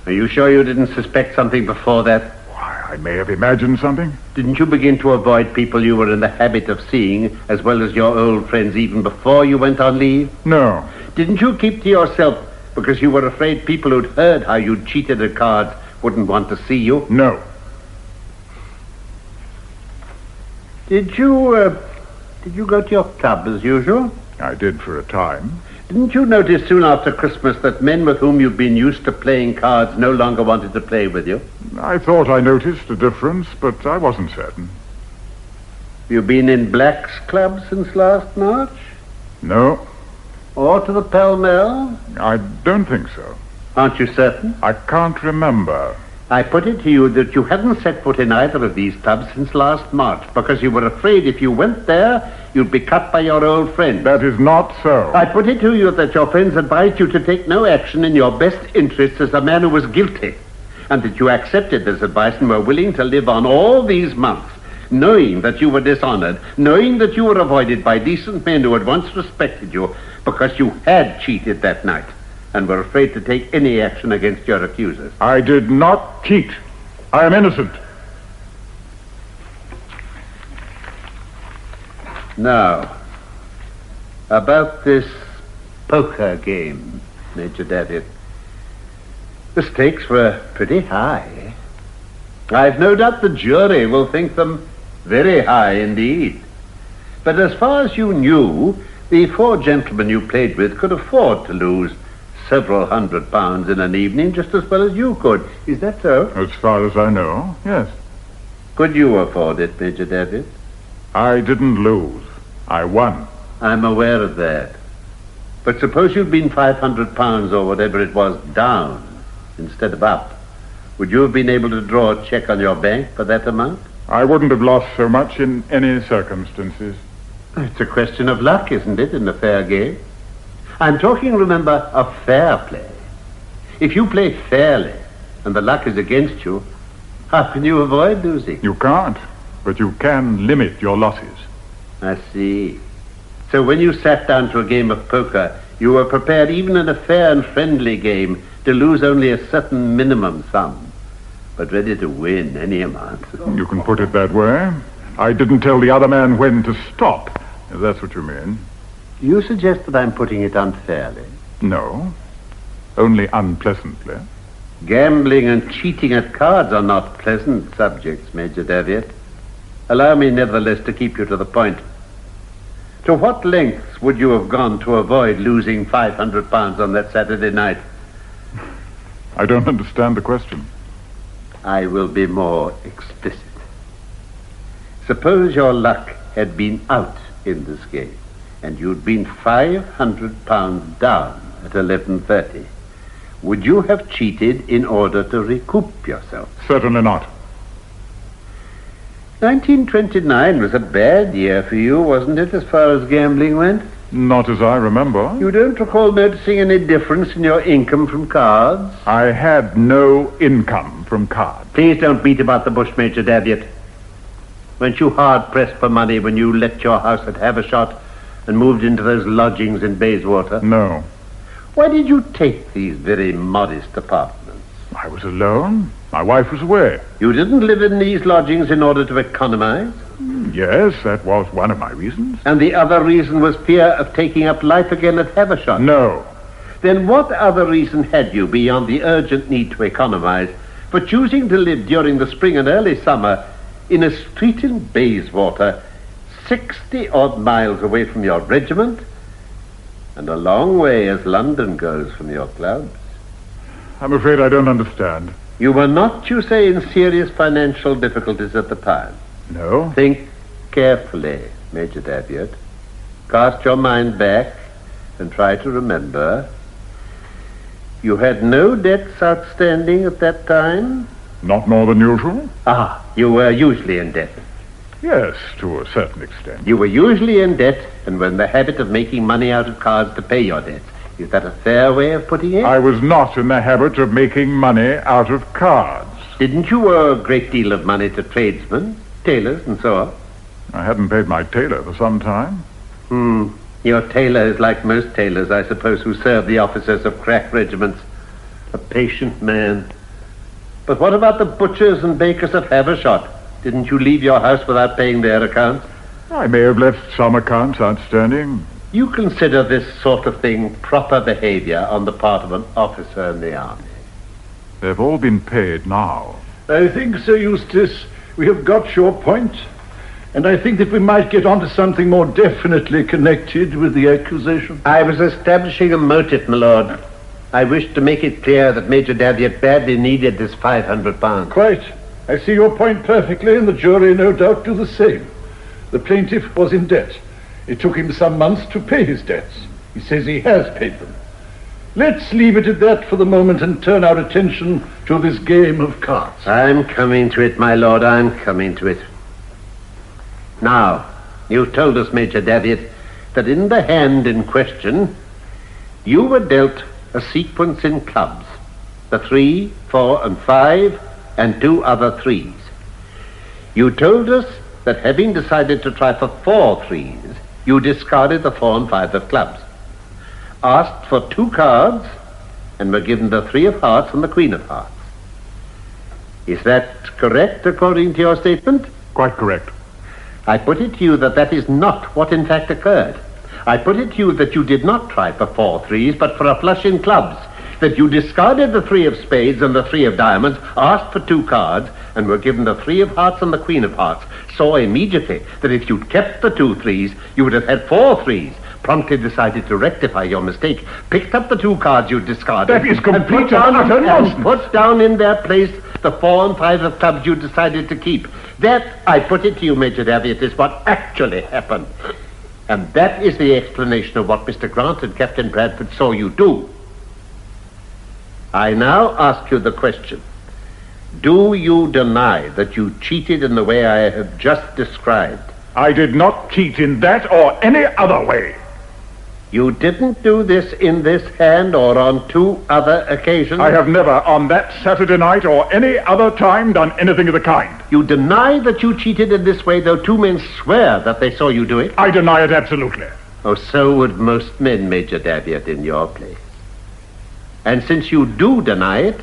S17: Are you sure you didn't suspect something before that?
S3: Why, I may have imagined something.
S17: Didn't you begin to avoid people you were in the habit of seeing, as well as your old friends, even before you went on leave?
S3: No.
S17: Didn't you keep to yourself because you were afraid people who'd heard how you'd cheated at cards wouldn't want to see you?
S3: No.
S17: Did you go to your club as usual?
S3: I did for a time.
S17: Didn't you notice soon after Christmas that men with whom you've been used to playing cards no longer wanted to play with you?
S3: I thought I noticed a difference, but I wasn't certain.
S17: You been in Black's Club since last March?
S3: No.
S17: Or to the Pall Mall?
S3: I don't think so.
S17: Aren't you certain?
S3: I can't remember.
S17: I put it to you that you hadn't set foot in either of these clubs since last March because you were afraid if you went there, you'd be cut by your old friends.
S3: That is not so.
S17: I put it to you that your friends advised you to take no action in your best interests as a man who was guilty, and that you accepted this advice and were willing to live on all these months, knowing that you were dishonored, knowing that you were avoided by decent men who had once respected you because you had cheated that night and were afraid to take any action against your accusers.
S3: I did not cheat. I am innocent.
S17: Now, about this poker game, Major Daviot. The stakes were pretty high. I've no doubt the jury will think them very high indeed. But as far as you knew, the 4 gentlemen you played with could afford to lose several £100 in an evening just as well as you could. Is that so?
S3: As far as I know, yes.
S17: Could you afford it, Major Daviot?
S3: I didn't lose. I won.
S17: I'm aware of that. But suppose you'd been £500 or whatever it was down instead of up. Would you have been able to draw a cheque on your bank for that amount?
S3: I wouldn't have lost so much in any circumstances.
S17: It's a question of luck, isn't it, in a fair game? I'm talking, remember, of fair play. If you play fairly and the luck is against you, how can you avoid losing?
S3: You can't, but you can limit your losses.
S17: I see. So when you sat down to a game of poker, you were prepared, even in a fair and friendly game, to lose only a certain minimum sum, but ready to win any amount.
S3: You can put it that way. I didn't tell the other man when to stop, if that's what you mean.
S17: You suggest that I'm putting it unfairly?
S3: No, only unpleasantly.
S17: Gambling and cheating at cards are not pleasant subjects, Major Daviot. Allow me, nevertheless, to keep you to the point. To what lengths would you have gone to avoid losing £500 on that Saturday night?
S3: I don't understand the question.
S17: I will be more explicit. Suppose your luck had been out in this game, and you'd been £500 down at 11:30. Would you have cheated in order to recoup yourself?
S3: Certainly not.
S17: 1929 was a bad year for you, wasn't it, as far as gambling went?
S3: Not as I remember.
S17: You don't recall noticing any difference in your income from cards?
S3: I had no income from cards.
S17: Please don't beat about the bush, Major Daviot. Weren't you hard-pressed for money when you left your house at Havershot and moved into those lodgings in Bayswater?
S3: No.
S17: Why did you take these very modest apartments?
S3: I was alone. My wife was away.
S17: You didn't live in these lodgings in order to economize?
S3: Yes, that was one of my reasons.
S17: And the other reason was fear of taking up life again at Havershot?
S3: No.
S17: Then what other reason had you, beyond the urgent need to economize, for choosing to live during the spring and early summer in a street in Bayswater, 60-odd miles away from your regiment, and a long way as London goes from your clubs?
S3: I'm afraid I don't understand.
S17: You were not, you say, in serious financial difficulties at the time?
S3: No.
S17: Think carefully, Major Daviot. Cast your mind back and try to remember. You had no debts outstanding at that time?
S3: Not more than usual.
S17: Ah, you were usually in debt.
S3: Yes, to a certain extent.
S17: You were usually in debt and were in the habit of making money out of cards to pay your debts. Is that a fair way of putting it?
S3: I was not in the habit of making money out of cards.
S17: Didn't you owe a great deal of money to tradesmen, tailors, and so on?
S3: I hadn't paid my tailor for some time.
S17: Your tailor is like most tailors, I suppose, who serve the officers of crack regiments. A patient man. But what about the butchers and bakers of Havershot? Didn't you leave your house without paying their accounts?
S3: I may have left some accounts outstanding.
S17: You consider this sort of thing proper behavior on the part of an officer in the army?
S3: They've all been paid now.
S4: I think, Sir Eustace, we have got your point. And I think that we might get on to something more definitely connected with the accusation.
S17: I was establishing a motive, my lord. I wished to make it clear that Major Daviot badly needed this £500.
S4: Quite. I see your point perfectly, and the jury no doubt do the same. The plaintiff was in debt. It took him some months to pay his debts. He says he has paid them. Let's leave it at that for the moment and turn our attention to this game of cards.
S17: I'm coming to it, my lord, I'm coming to it. Now, you've told us, Major Daviot, that in the hand in question, you were dealt a sequence in clubs, the 3, 4, and 5, and 2 other 3s. You told us that having decided to try for 4 3s, you discarded the 4 and 5 of clubs, asked for 2 cards, and were given the 3 of hearts and the Queen of hearts. Is that correct, according to your statement?
S3: Quite correct.
S17: I put it to you that that is not what in fact occurred. I put it to you that you did not try for 4 3s, but for a flush in clubs, that you discarded the 3 of spades and the 3 of diamonds, asked for 2 cards, and were given the 3 of hearts and the Queen of hearts, saw immediately that if you'd kept the 2 3s, you would have had 4 3s, promptly decided to rectify your mistake, picked up the 2 cards you discarded...
S3: That is complete and utter nonsense.
S17: And put down in their place the 4 and 5 of clubs you decided to keep. That, I put it to you, Major Daviot, is what actually happened. And that is the explanation of what Mr. Grant and Captain Bradford saw you do. I now ask you the question. Do you deny that you cheated in the way I have just described?
S3: I did not cheat in that or any other way.
S17: You didn't do this in this hand or on 2 other occasions?
S3: I have never, on that Saturday night or any other time, done anything of the kind.
S17: You deny that you cheated in this way, though 2 men swear that they saw you do it?
S3: I deny it absolutely.
S17: Oh, so would most men, Major Daviot, in your place. And since you do deny it,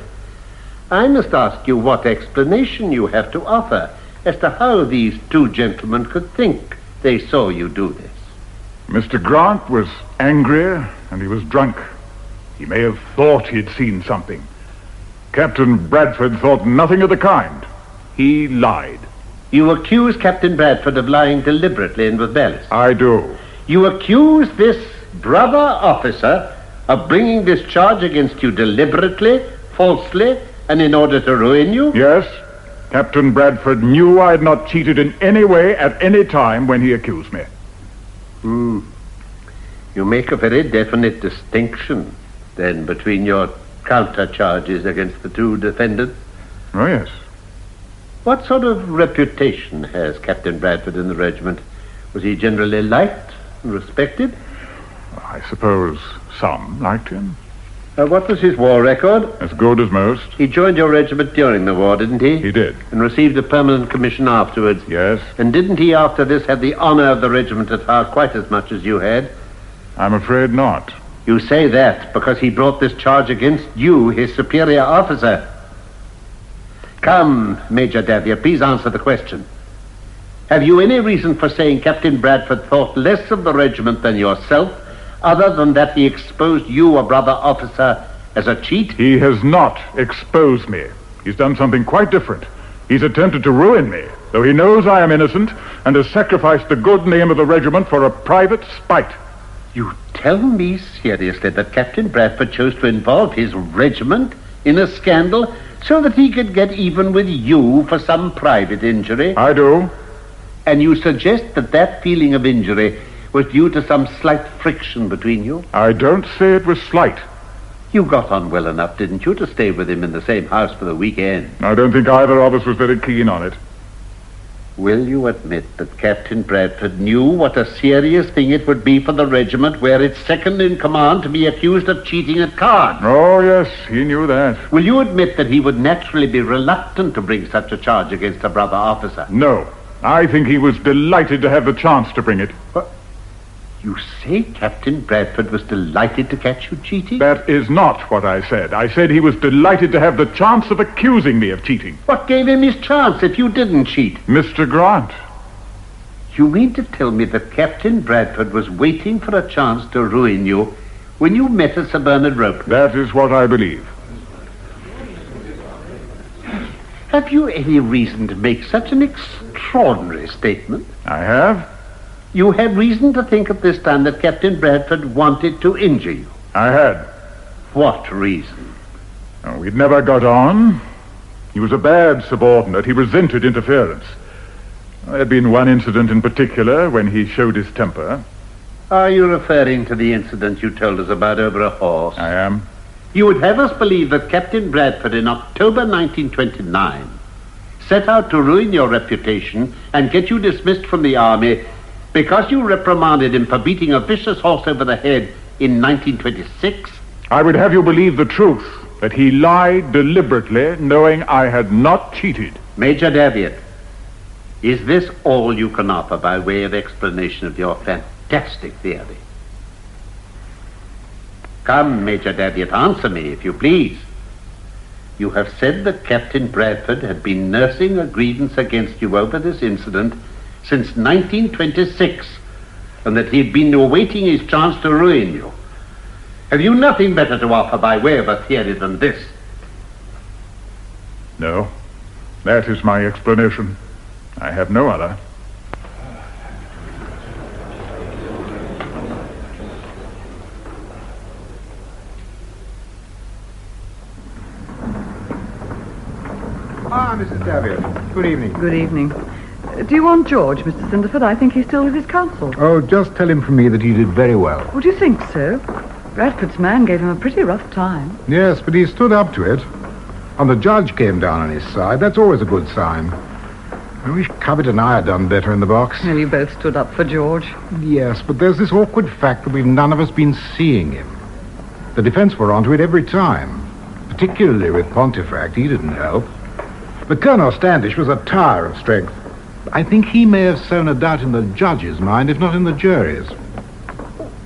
S17: I must ask you what explanation you have to offer as to how these 2 gentlemen could think they saw you do this.
S3: Mr. Grant was angry and he was drunk. He may have thought he'd seen something. Captain Bradford thought nothing of the kind. He lied.
S17: You accuse Captain Bradford of lying deliberately and with malice?
S3: I do.
S17: You accuse this brother officer of bringing this charge against you deliberately, falsely, and in order to ruin you?
S3: Yes. Captain Bradford knew I had not cheated in any way at any time when he accused me.
S17: You make a very definite distinction, then, between your counter-charges against the 2 defendants?
S3: Oh, yes.
S17: What sort of reputation has Captain Bradford in the regiment? Was he generally liked and respected?
S3: I suppose some liked him.
S17: What was his war record?
S3: As good as most.
S17: He joined your regiment during the war, didn't he?
S3: He did.
S17: And received a permanent commission afterwards?
S3: Yes.
S17: And didn't he, after this, have the honor of the regiment at heart quite as much as you had?
S3: I'm afraid not.
S17: You say that because he brought this charge against you, his superior officer. Come, Major Daviot, please answer the question. Have you any reason for saying Captain Bradford thought less of the regiment than yourself, other than that he exposed you, a brother officer, as a cheat?
S3: He has not exposed me. He's done something quite different. He's attempted to ruin me, though he knows I am innocent, and has sacrificed the good name of the regiment for a private spite.
S17: You tell me seriously that Captain Bradford chose to involve his regiment in a scandal so that he could get even with you for some private injury?
S3: I do.
S17: And you suggest that that feeling of injury was due to some slight friction between you?
S3: I don't say it was slight.
S17: You got on well enough, didn't you, to stay with him in the same house for the weekend?
S3: I don't think either of us was very keen on it.
S17: Will you admit that Captain Bradford knew what a serious thing it would be for the regiment, where its second in command, to be accused of cheating at cards?
S3: Oh, yes, he knew that.
S17: Will you admit that he would naturally be reluctant to bring such a charge against a brother officer?
S3: No. I think he was delighted to have the chance to bring it.
S17: What? You say Captain Bradford was delighted to catch you cheating?
S3: That is not what I said. I said he was delighted to have the chance of accusing me of cheating.
S17: What gave him his chance if you didn't cheat?
S3: Mr. Grant.
S17: You mean to tell me that Captain Bradford was waiting for a chance to ruin you when you met at Sir Bernard Rope?
S3: That is what I believe.
S17: Have you any reason to make such an extraordinary statement?
S3: I have.
S17: You had reason to think at this time that Captain Bradford wanted to injure you?
S3: I had.
S17: What reason?
S3: Oh, we'd never got on. He was a bad subordinate. He resented interference. There had been one incident in particular when he showed his temper.
S17: Are you referring to the incident you told us about over a horse?
S3: I am.
S17: You would have us believe that Captain Bradford in October 1929 set out to ruin your reputation and get you dismissed from the army because you reprimanded him for beating a vicious horse over the head in 1926?
S3: I would have you believe the truth, that he lied deliberately, knowing I had not cheated.
S17: Major Daviot, is this all you can offer by way of explanation of your fantastic theory? Come, Major Daviot, answer me, if you please. You have said that Captain Bradford had been nursing a grievance against you over this incident since 1926, and that he'd been awaiting his chance to ruin you. Have you nothing better to offer by way of a theory than this?
S3: No. That is my explanation. I have no other.
S10: Mrs. Daviot. Good evening.
S16: Good evening. Do you want George, Mr. Cindertord? I think he's still with his counsel.
S10: Oh, just tell him from me that he did very well.
S16: Would you think so? Bradford's man gave him a pretty rough time.
S10: Yes, but he stood up to it. And the judge came down on his side. That's always a good sign. I wish Cowbit and I had done better in the box.
S16: Well, you both stood up for George.
S10: Yes, but there's this awkward fact that we've none of us been seeing him. The defense were onto it every time, particularly with Pontefract. He didn't help. But Colonel Standish was a tower of strength. I think he may have sown a doubt in the judge's mind, if not in the jury's.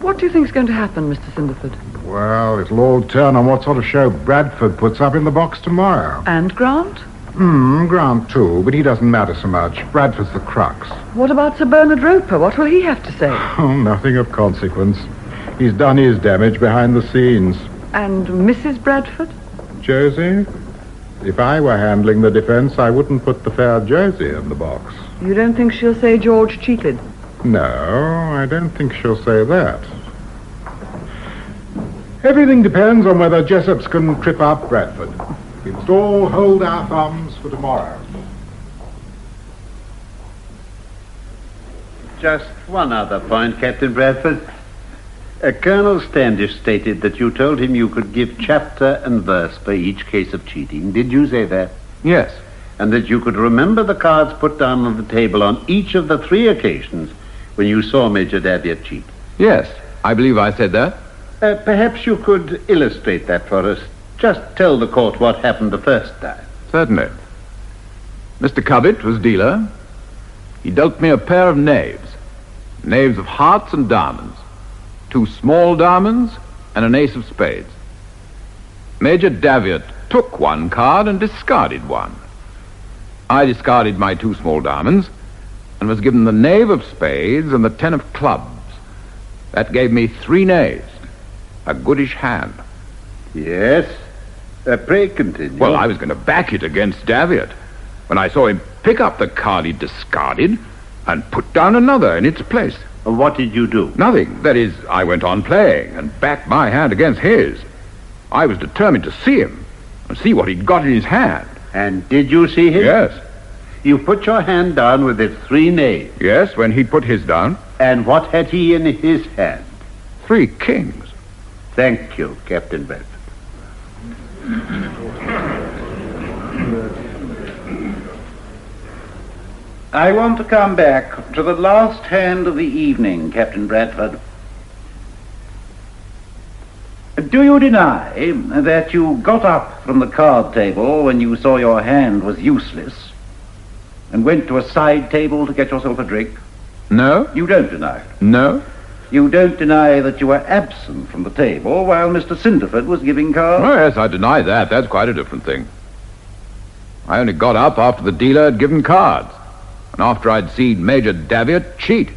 S16: What do you think's going to happen, Mr. Cindertord?
S10: Well, it'll all turn on what sort of show Bradford puts up in the box tomorrow.
S16: And Grant?
S10: Grant too, but he doesn't matter so much. Bradford's the crux.
S16: What about Sir Bernard Roper? What will he have to say?
S10: Oh, nothing of consequence. He's done his damage behind the scenes.
S16: And Mrs. Bradford?
S10: Josie? If I were handling the defense, I wouldn't put the fair Josie in the box.
S16: You don't think she'll say George cheated?
S10: No, I don't think she'll say that. Everything depends on whether Jessops can trip up Bradford. We must all hold our thumbs for tomorrow.
S17: Just one other point, Captain Bradford. Colonel Standish stated that you told him you could give chapter and verse for each case of cheating. Did you say that?
S8: Yes.
S17: And that you could remember the cards put down on the table on each of the 3 occasions when you saw Major Daviot cheat?
S8: Yes, I believe I said that.
S17: Perhaps you could illustrate that for us. Just tell the court what happened the first time.
S8: Certainly. Mr. Cowbit was dealer. He dealt me a pair of knaves. Knaves of hearts and diamonds. 2 small diamonds and an ace of spades. Major Daviot took 1 card and discarded 1. I discarded my 2 small diamonds and was given the knave of spades and the 10 of clubs. That gave me 3 knaves. A goodish hand.
S17: Yes. Pray continue.
S8: Well, I was going to back it against Daviot when I saw him pick up the card he'd discarded and put down another in its place.
S17: What did you do?
S8: Nothing. That is, I went on playing and backed my hand against his. I was determined to see him and see what he'd got in his hand.
S17: And did you see him?
S8: Yes.
S17: You put your hand down with its 3 knaves?
S8: Yes, when he put his down.
S17: And what had he in his hand?
S8: 3 kings.
S17: Thank you, Captain Bradford.
S2: I want to come back to the last hand of the evening, Captain Bradford. Do you deny that you got up from the card table when you saw your hand was useless and went to a side table to get yourself a drink?
S8: No.
S2: You don't deny it?
S8: No.
S2: You don't deny that you were absent from the table while Mr. Cindertord was giving cards?
S8: Oh, yes, I deny that. That's quite a different thing. I only got up after the dealer had given cards and after I'd seen Major Daviot cheat.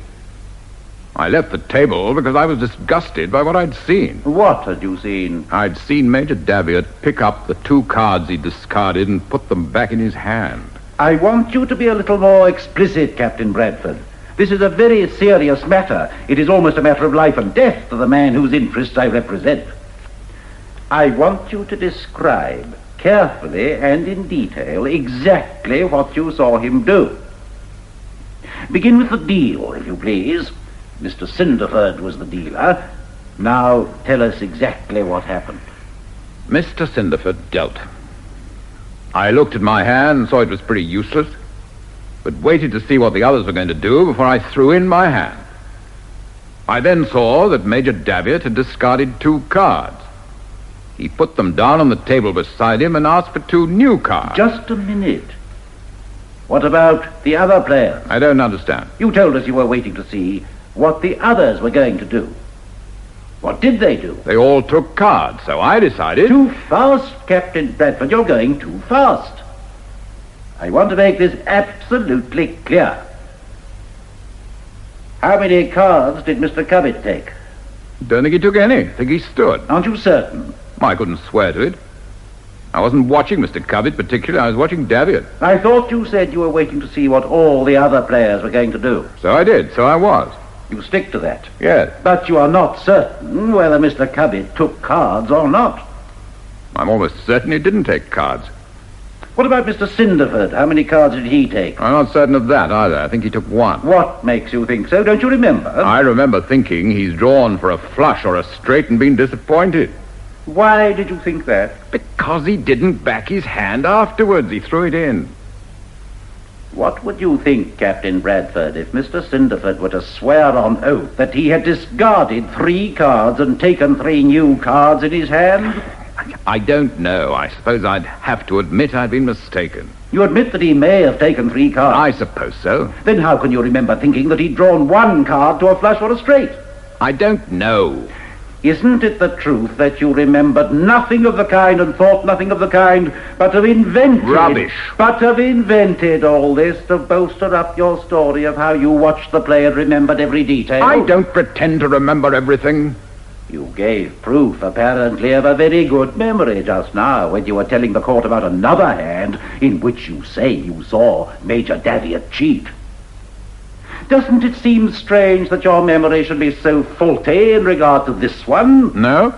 S8: I left the table because I was disgusted by what I'd seen.
S2: What had you seen?
S8: I'd seen Major Daviot pick up the 2 cards he'd discarded and put them back in his hand.
S2: I want you to be a little more explicit, Captain Bradford. This is a very serious matter. It is almost a matter of life and death to the man whose interests I represent. I want you to describe carefully and in detail exactly what you saw him do. Begin with the deal, if you please. Mr. Cindertord was the dealer. Now tell us exactly what happened.
S8: Mr. Cindertord dealt. I looked at my hand and saw it was pretty useless, but waited to see what the others were going to do before I threw in my hand. I then saw that Major Daviot had discarded 2 cards. He put them down on the table beside him and asked for 2 new cards.
S2: Just a minute. What about the other players?
S8: I don't understand.
S2: You told us you were waiting to see what the others were going to do. What did they do?
S8: They all took cards, so I decided...
S2: Too fast, Captain Bradford. You're going too fast. I want to make this absolutely clear. How many cards did Mr. Cowbit take?
S8: Don't think he took any. Think he stood.
S2: Aren't you certain?
S8: I couldn't swear to it. I wasn't watching Mr. Cowbit particularly. I was watching Daviot.
S2: I thought you said you were waiting to see what all the other players were going to do.
S8: So I did. So I was.
S2: You stick to that?
S8: Yes.
S2: But you are not certain whether Mr. Cowbit took cards or not.
S8: I'm almost certain he didn't take cards.
S2: What about Mr. Cindertord? How many cards did he take?
S8: I'm not certain of that either. I think he took one.
S2: What makes you think so? Don't you remember?
S8: I remember thinking he's drawn for a flush or a straight and been disappointed.
S2: Why did you think that?
S8: Because he didn't back his hand afterwards. He threw it in.
S2: What would you think, Captain Bradford, if Mr. Cindertord were to swear on oath that he had discarded 3 cards and taken 3 new cards in his hand?
S8: I don't know. I suppose I'd have to admit I'd been mistaken.
S2: You admit that he may have taken 3 cards?
S8: I suppose so.
S2: Then how can you remember thinking that he'd drawn 1 card to a flush or a straight?
S8: I don't know.
S2: Isn't it the truth that you remembered nothing of the kind and thought nothing of the kind, but have invented...
S8: Rubbish.
S2: But have invented all this to bolster up your story of how you watched the play and remembered every detail?
S8: I don't pretend to remember everything.
S2: You gave proof, apparently, of a very good memory just now when you were telling the court about another hand in which you say you saw Major Daviot cheat. Doesn't it seem strange that your memory should be so faulty in regard to this one?
S8: No.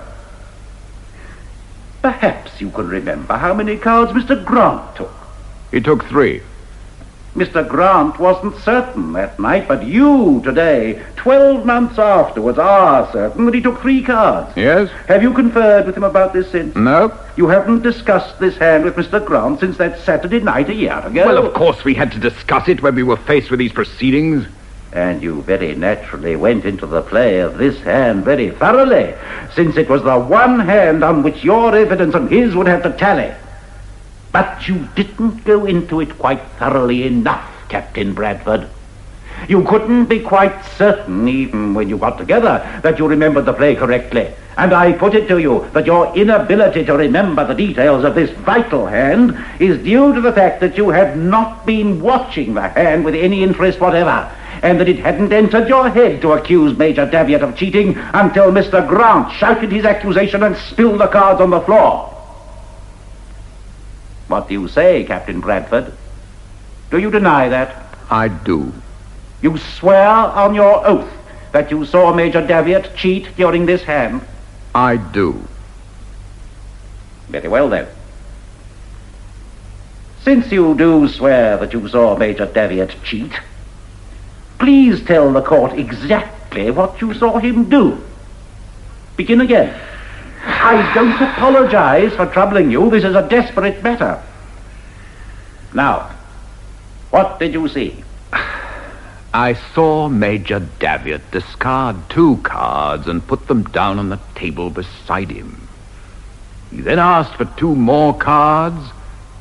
S2: Perhaps you can remember how many cards Mr. Grant took.
S8: He took 3.
S2: Mr. Grant wasn't certain that night, but you, today, 12 months afterwards, are certain that he took 3 cards.
S8: Yes?
S2: Have you conferred with him about this since?
S8: No.
S2: You haven't discussed this hand with Mr. Grant since that Saturday night a year ago?
S8: Well, of course we had to discuss it when we were faced with these proceedings.
S2: And you very naturally went into the play of this hand very thoroughly, since it was the one hand on which your evidence and his would have to tally. But you didn't go into it quite thoroughly enough, Captain Bradford. You couldn't be quite certain, even when you got together, that you remembered the play correctly. And I put it to you that your inability to remember the details of this vital hand is due to the fact that you had not been watching the hand with any interest whatever, and that it hadn't entered your head to accuse Major Daviot of cheating until Mr. Grant shouted his accusation and spilled the cards on the floor. What do you say, Captain Bradford? Do you deny that?
S8: I do.
S2: You swear on your oath that you saw Major Daviot cheat during this hand?
S8: I do.
S2: Very well, then. Since you do swear that you saw Major Daviot cheat, please tell the court exactly what you saw him do. Begin again. I don't apologize for troubling you. This is a desperate matter. Now, what did you see?
S8: I saw Major Daviot discard 2 cards and put them down on the table beside him. He then asked for 2 more cards,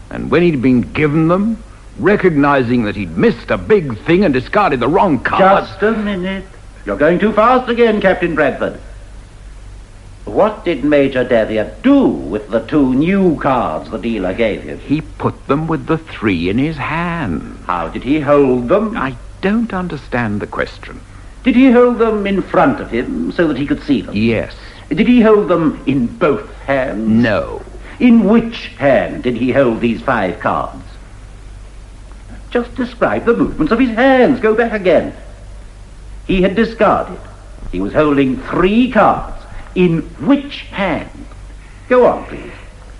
S8: and when he'd been given them, recognizing that he'd missed a big thing and discarded the wrong cards...
S2: Just a minute. You're going too fast again, Captain Bradford. What did Major Daviot do with the 2 new cards the dealer gave him?
S8: He put them with the 3 in his hand.
S2: How did he hold them?
S8: I don't understand the question.
S2: Did he hold them in front of him so that he could see them?
S8: Yes.
S2: Did he hold them in both hands?
S8: No.
S2: In which hand did he hold these 5 cards? Just describe the movements of his hands. Go back again. He had discarded. He was holding 3 cards. In which hand? Go on, please.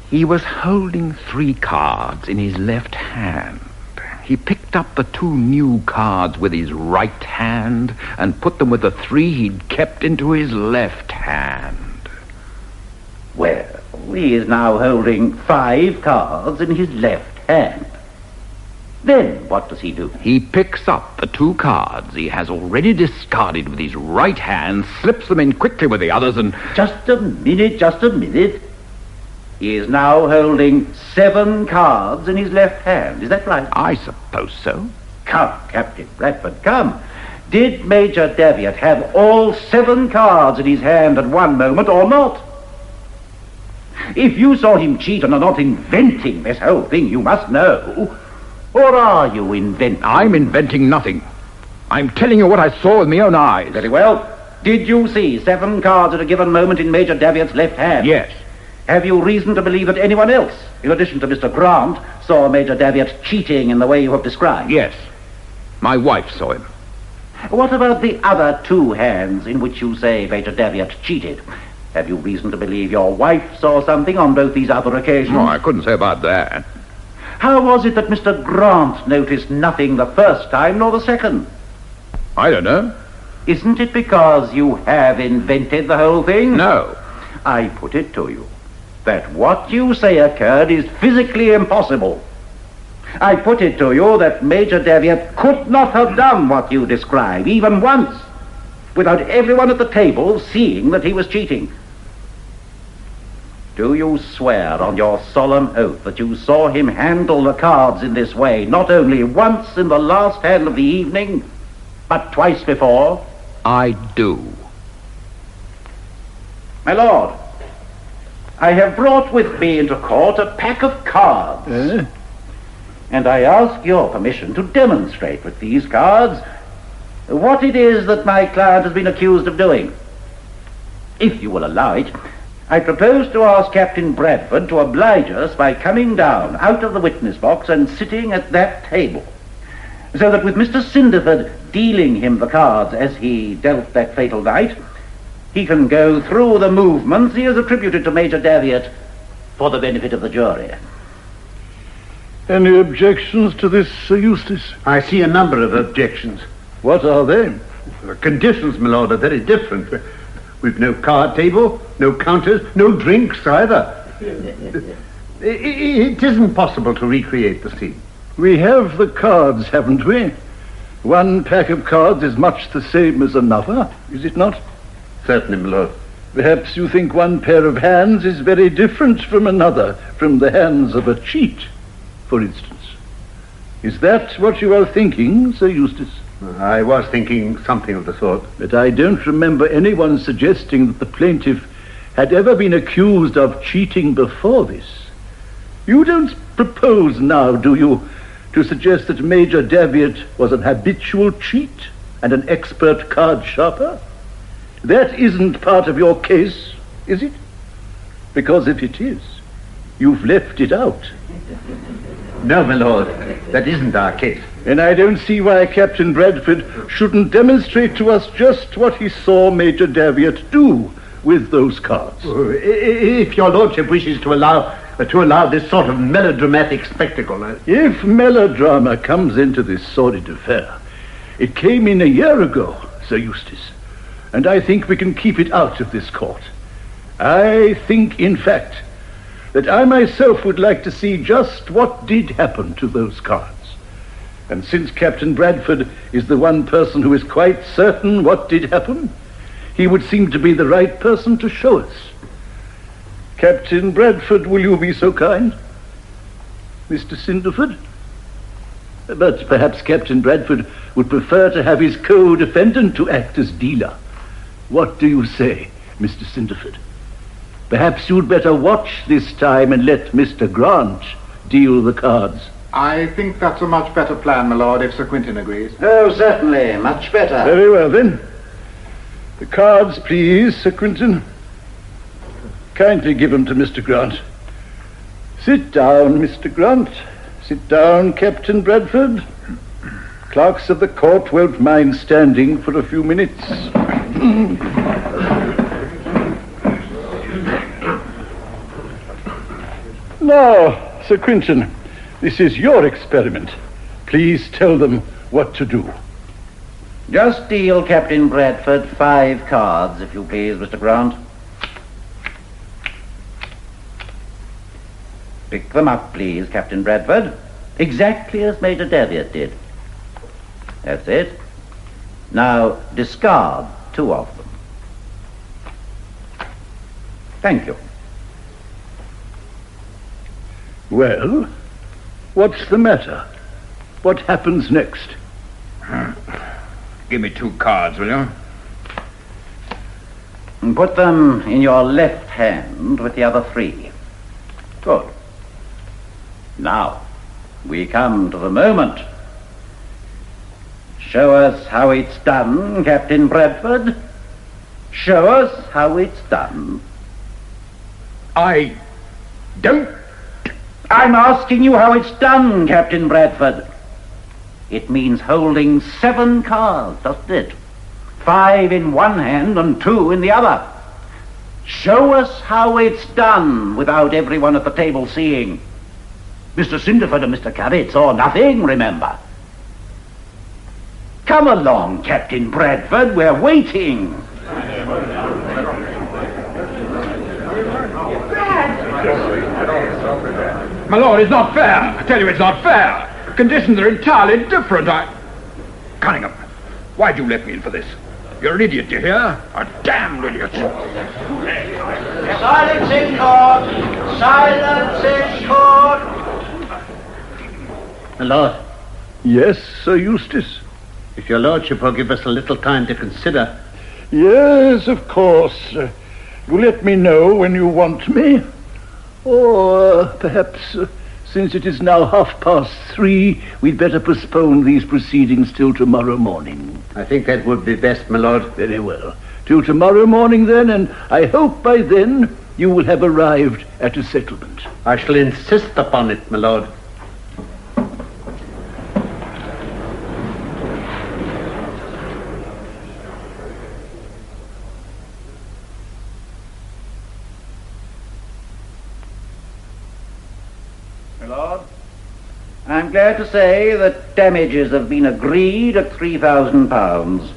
S8: He was holding 3 cards in his left hand. He picked up the 2 new cards with his right hand and put them with the 3 he'd kept into his left hand.
S2: Well, he is now holding 5 cards in his left hand. Then what does he do?
S8: He picks up the 2 cards he has already discarded with his right hand, slips them in quickly with the others, and...
S2: Just a minute. He is now holding 7 cards in his left hand. Is that right?
S8: I suppose so.
S2: Come, Captain Bradford, come. Did Major Daviot have all 7 cards in his hand at one moment or not? If you saw him cheat and are not inventing this whole thing, you must know. Or are you inventing?
S8: I'm inventing nothing. I'm telling you what I saw with my own eyes.
S2: Very well. Did you see 7 cards at a given moment in Major Daviot's left hand?
S8: Yes.
S2: Have you reason to believe that anyone else, in addition to Mr. Grant, saw Major Daviot cheating in the way you have described?
S8: Yes. My wife saw him.
S2: What about the other 2 hands in which you say Major Daviot cheated? Have you reason to believe your wife saw something on both these other occasions?
S8: No, I couldn't say about that.
S2: How was it that Mr. Grant noticed nothing the first time nor the second?
S8: I don't know.
S2: Isn't it because you have invented the whole thing?
S8: No.
S2: I put it to you that what you say occurred is physically impossible. I put it to you that Major Daviot could not have done what you describe, even once, without everyone at the table seeing that he was cheating. Do you swear on your solemn oath that you saw him handle the cards in this way, not only once in the last hand of the evening, but twice before?
S8: I do.
S2: My lord, I have brought with me into court a pack of cards. And I ask your permission to demonstrate with these cards what it is that my client has been accused of doing. If you will allow it, I propose to ask Captain Bradford to oblige us by coming down out of the witness box and sitting at that table, so that with Mr. Cindertord dealing him the cards as he dealt that fatal night, he can go through the movements he has attributed to Major Daviot for the benefit of the jury.
S4: Any objections to this, Sir Eustace?
S17: I see a number of objections.
S4: What are they?
S17: The conditions, my lord, are very different. We've no card table, no counters, no drinks either. It isn't possible to recreate the scene.
S4: We have the cards, haven't we? One pack of cards is much the same as another, is it not?
S17: Certainly, my lord.
S4: Perhaps you think one pair of hands is very different from another, from the hands of a cheat, for instance. Is that what you are thinking, Sir Eustace?
S17: I was thinking something of the sort.
S4: But I don't remember anyone suggesting that the plaintiff had ever been accused of cheating before this. You don't propose now, do you, to suggest that Major Daviot was an habitual cheat and an expert card sharper? That isn't part of your case, is it? Because if it is, you've left it out.
S17: No, my lord, that isn't our case.
S4: And I don't see why Captain Bradford shouldn't demonstrate to us just what he saw Major Daviot do with those cards.
S17: If your lordship wishes to allow this sort of melodramatic spectacle.
S4: If melodrama comes into this sordid affair, it came in a year ago, Sir Eustace, and I think we can keep it out of this court. I think, in fact, that I myself would like to see just what did happen to those cards. And since Captain Bradford is the one person who is quite certain what did happen, he would seem to be the right person to show us. Captain Bradford, will you be so kind? Mr. Cindertord? But perhaps Captain Bradford would prefer to have his co-defendant to act as dealer. What do you say, Mr. Cindertord? Perhaps you'd better watch this time and let Mr. Grant deal the cards.
S10: I think that's a much better plan, my lord, if Sir Quintin agrees.
S2: Oh, certainly, much better.
S4: Very well, then. The cards, please, Sir Quintin. Kindly give them to Mr. Grant. Sit down, Mr. Grant. Sit down, Captain Bradford. Clerks of the court won't mind standing for a few minutes. Now, Sir Quintin, this is your experiment. Please tell them what to do.
S2: Just deal Captain Bradford 5 cards, if you please, Mr. Grant. Pick them up, please, Captain Bradford. Exactly as Major Daviot did. That's it. Now, discard 2 of them. Thank you.
S4: Well, what's the matter? What happens next?
S8: Give me 2 cards, will you?
S2: And put them in your left hand with the other 3. Good. Now, we come to the moment. Show us how it's done, Captain Bradford. Show us how it's done.
S8: I don't.
S2: I'm asking you how it's done, Captain Bradford. It means holding 7 cards, doesn't it? 5 in one hand and 2 in the other. Show us how it's done without everyone at the table seeing. Mr. Cindertord and Mr. Cowbit saw nothing, remember. Come along, Captain Bradford, we're waiting.
S8: My lord, it's not fair. I tell you it's not fair. Conditions are entirely different. Cunningham, why'd you let me in for this? You're an idiot, do you hear? A damned idiot.
S2: Silence in court! Silence in court!
S17: My lord.
S4: Yes, Sir Eustace.
S17: If your lordship will give us a little time to consider.
S4: Yes, of course. You let me know when you want me. Or perhaps, since it is now 3:30, we'd better postpone these proceedings till tomorrow morning.
S17: I think that would be best, my lord.
S4: Very well. Till tomorrow morning, then, and I hope by then you will have arrived at a settlement.
S17: I shall insist upon it, my lord.
S2: I'm glad to say that damages have been agreed at £3,000.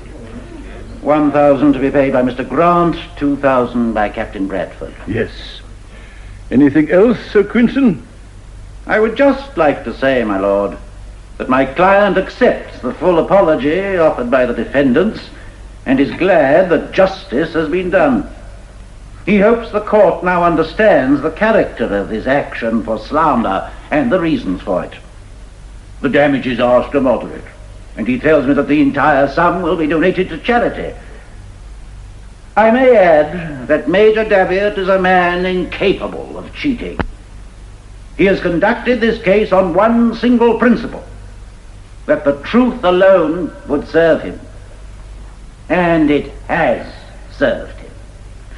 S2: 1,000 to be paid by Mr. Grant, 2,000 by Captain Bradford.
S4: Yes. Anything else, Sir Quintin?
S2: I would just like to say, my lord, that my client accepts the full apology offered by the defendants and is glad that justice has been done. He hopes the court now understands the character of his action for slander and the reasons for it. The damages asked are moderate, and he tells me that the entire sum will be donated to charity. I may add that Major Daviot is a man incapable of cheating. He has conducted this case on one single principle, that the truth alone would serve him. And it has served him.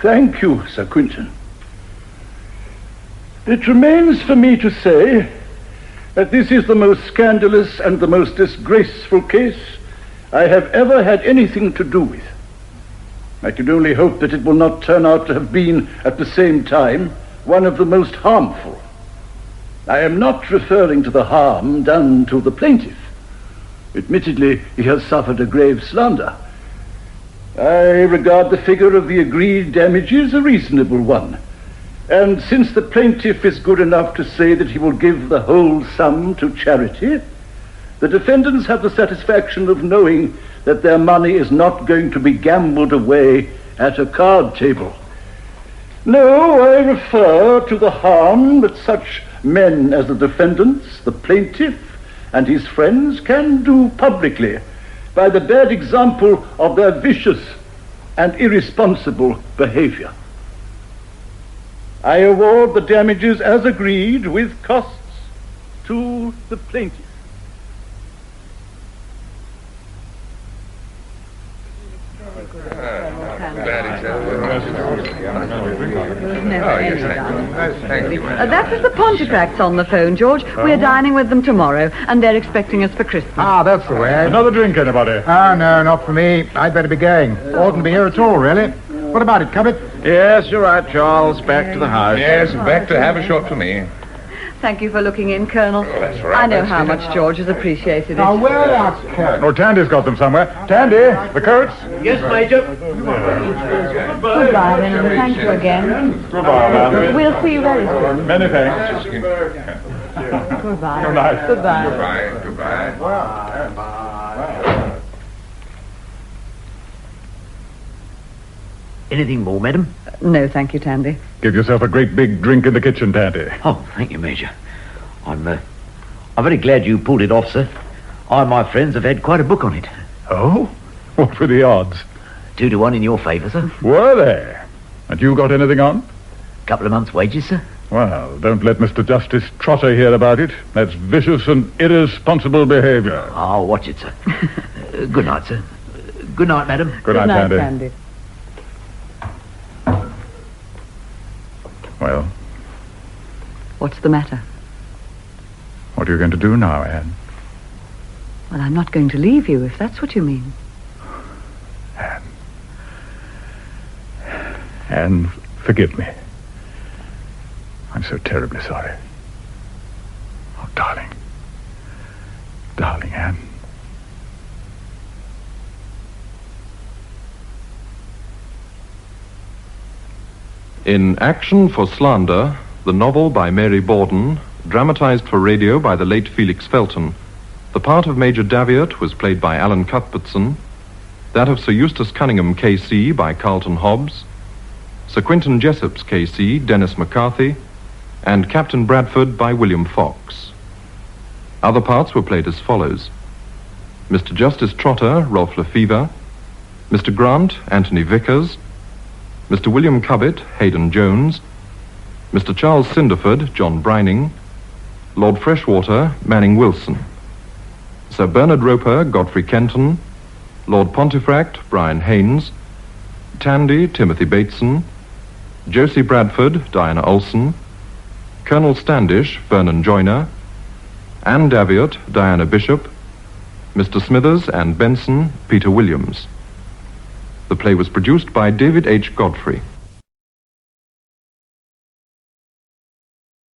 S4: Thank you, Sir Quintin. It remains for me to say that this is the most scandalous and the most disgraceful case I have ever had anything to do with. I can only hope that it will not turn out to have been, at the same time, one of the most harmful. I am not referring to the harm done to the plaintiff. Admittedly, he has suffered a grave slander. I regard the figure of the agreed damages a reasonable one. And since the plaintiff is good enough to say that he will give the whole sum to charity, the defendants have the satisfaction of knowing that their money is not going to be gambled away at a card table. No, I refer to the harm that such men as the defendants, the plaintiff, and his friends can do publicly by the bad example of their vicious and irresponsible behavior. I award the damages as agreed with costs to the plaintiff.
S16: That was the Pontefracts on the phone, George. We're dining with them tomorrow, and they're expecting us for Christmas.
S10: Ah, that's the way.
S3: Another drink, anybody?
S10: Oh, no, not for me. I'd better be going. Oughtn't to be here at all, really. What about it, Cowbit?
S11: Yes, you're right, Charles. Back to the house.
S15: Yes, back to Havershot for me.
S16: Thank you for looking in, Colonel.
S15: That's right.
S16: I know how much George has appreciated it.
S10: Now, whereabouts, Colonel?
S3: Oh, Tandy's got them somewhere. Tandy, the coats?
S2: Yes, Major.
S16: Goodbye, then, and thank you again.
S3: Goodbye, ma'am.
S16: We'll see you very soon.
S3: Many thanks.
S16: Goodbye.
S3: Good night.
S16: Goodbye.
S15: Goodbye.
S18: Anything more, madam?
S16: No, thank you, Tandy.
S3: Give yourself a great big drink in the kitchen, Tandy.
S18: Oh, thank you, Major. I'm very glad you pulled it off, sir. I and my friends have had quite a book on it.
S3: Oh? What were the odds?
S18: 2-1 in your favour, sir.
S3: Were they? And you got anything on?
S18: Couple of months' wages, sir.
S3: Well, don't let Mr. Justice Trotter hear about it. That's vicious and irresponsible behaviour.
S18: I'll watch it, sir. Good night, sir. Good night, madam.
S3: Good night, Tandy.
S16: Tandy.
S3: Well,
S16: What's the matter?
S3: what are you going to do now, Anne?
S16: Well, I'm not going to leave you, if that's what you mean.
S3: Anne, forgive me. I'm so terribly sorry. darling Anne.
S1: In Action for Slander, the novel by Mary Borden, dramatized for radio by the late Felix Felton, the part of Major Daviot was played by Allan Cuthbertson, that of Sir Eustace Cunningham, K.C., by Carleton Hobbs, Sir Quintin Jessops, K.C., Denis McCarthy, and Captain Bradford by Wllliam Fox. Other parts were played as follows: Mr. Justice Trotter, Rolf Lefebvre; Mr. Grant, Antony Viccars; Mr. Wllliam Cowbit, Haydn Jones; Mr. Charles Cindertord, John Bryning; Lord Freshwater, Manning Wilson; Sir Bernard Roper, Godfrey Kenton; Lord Pontefract, Brian Haines; Tandy, Timothy Bateson; Josie Bradford, Diana Olsson; Colonel Standish, Vernon Joyner; Anne Daviot, Diana Bishop; Mr. Smithers and Benson, Peter Williams. The play was produced by David H. Godfrey.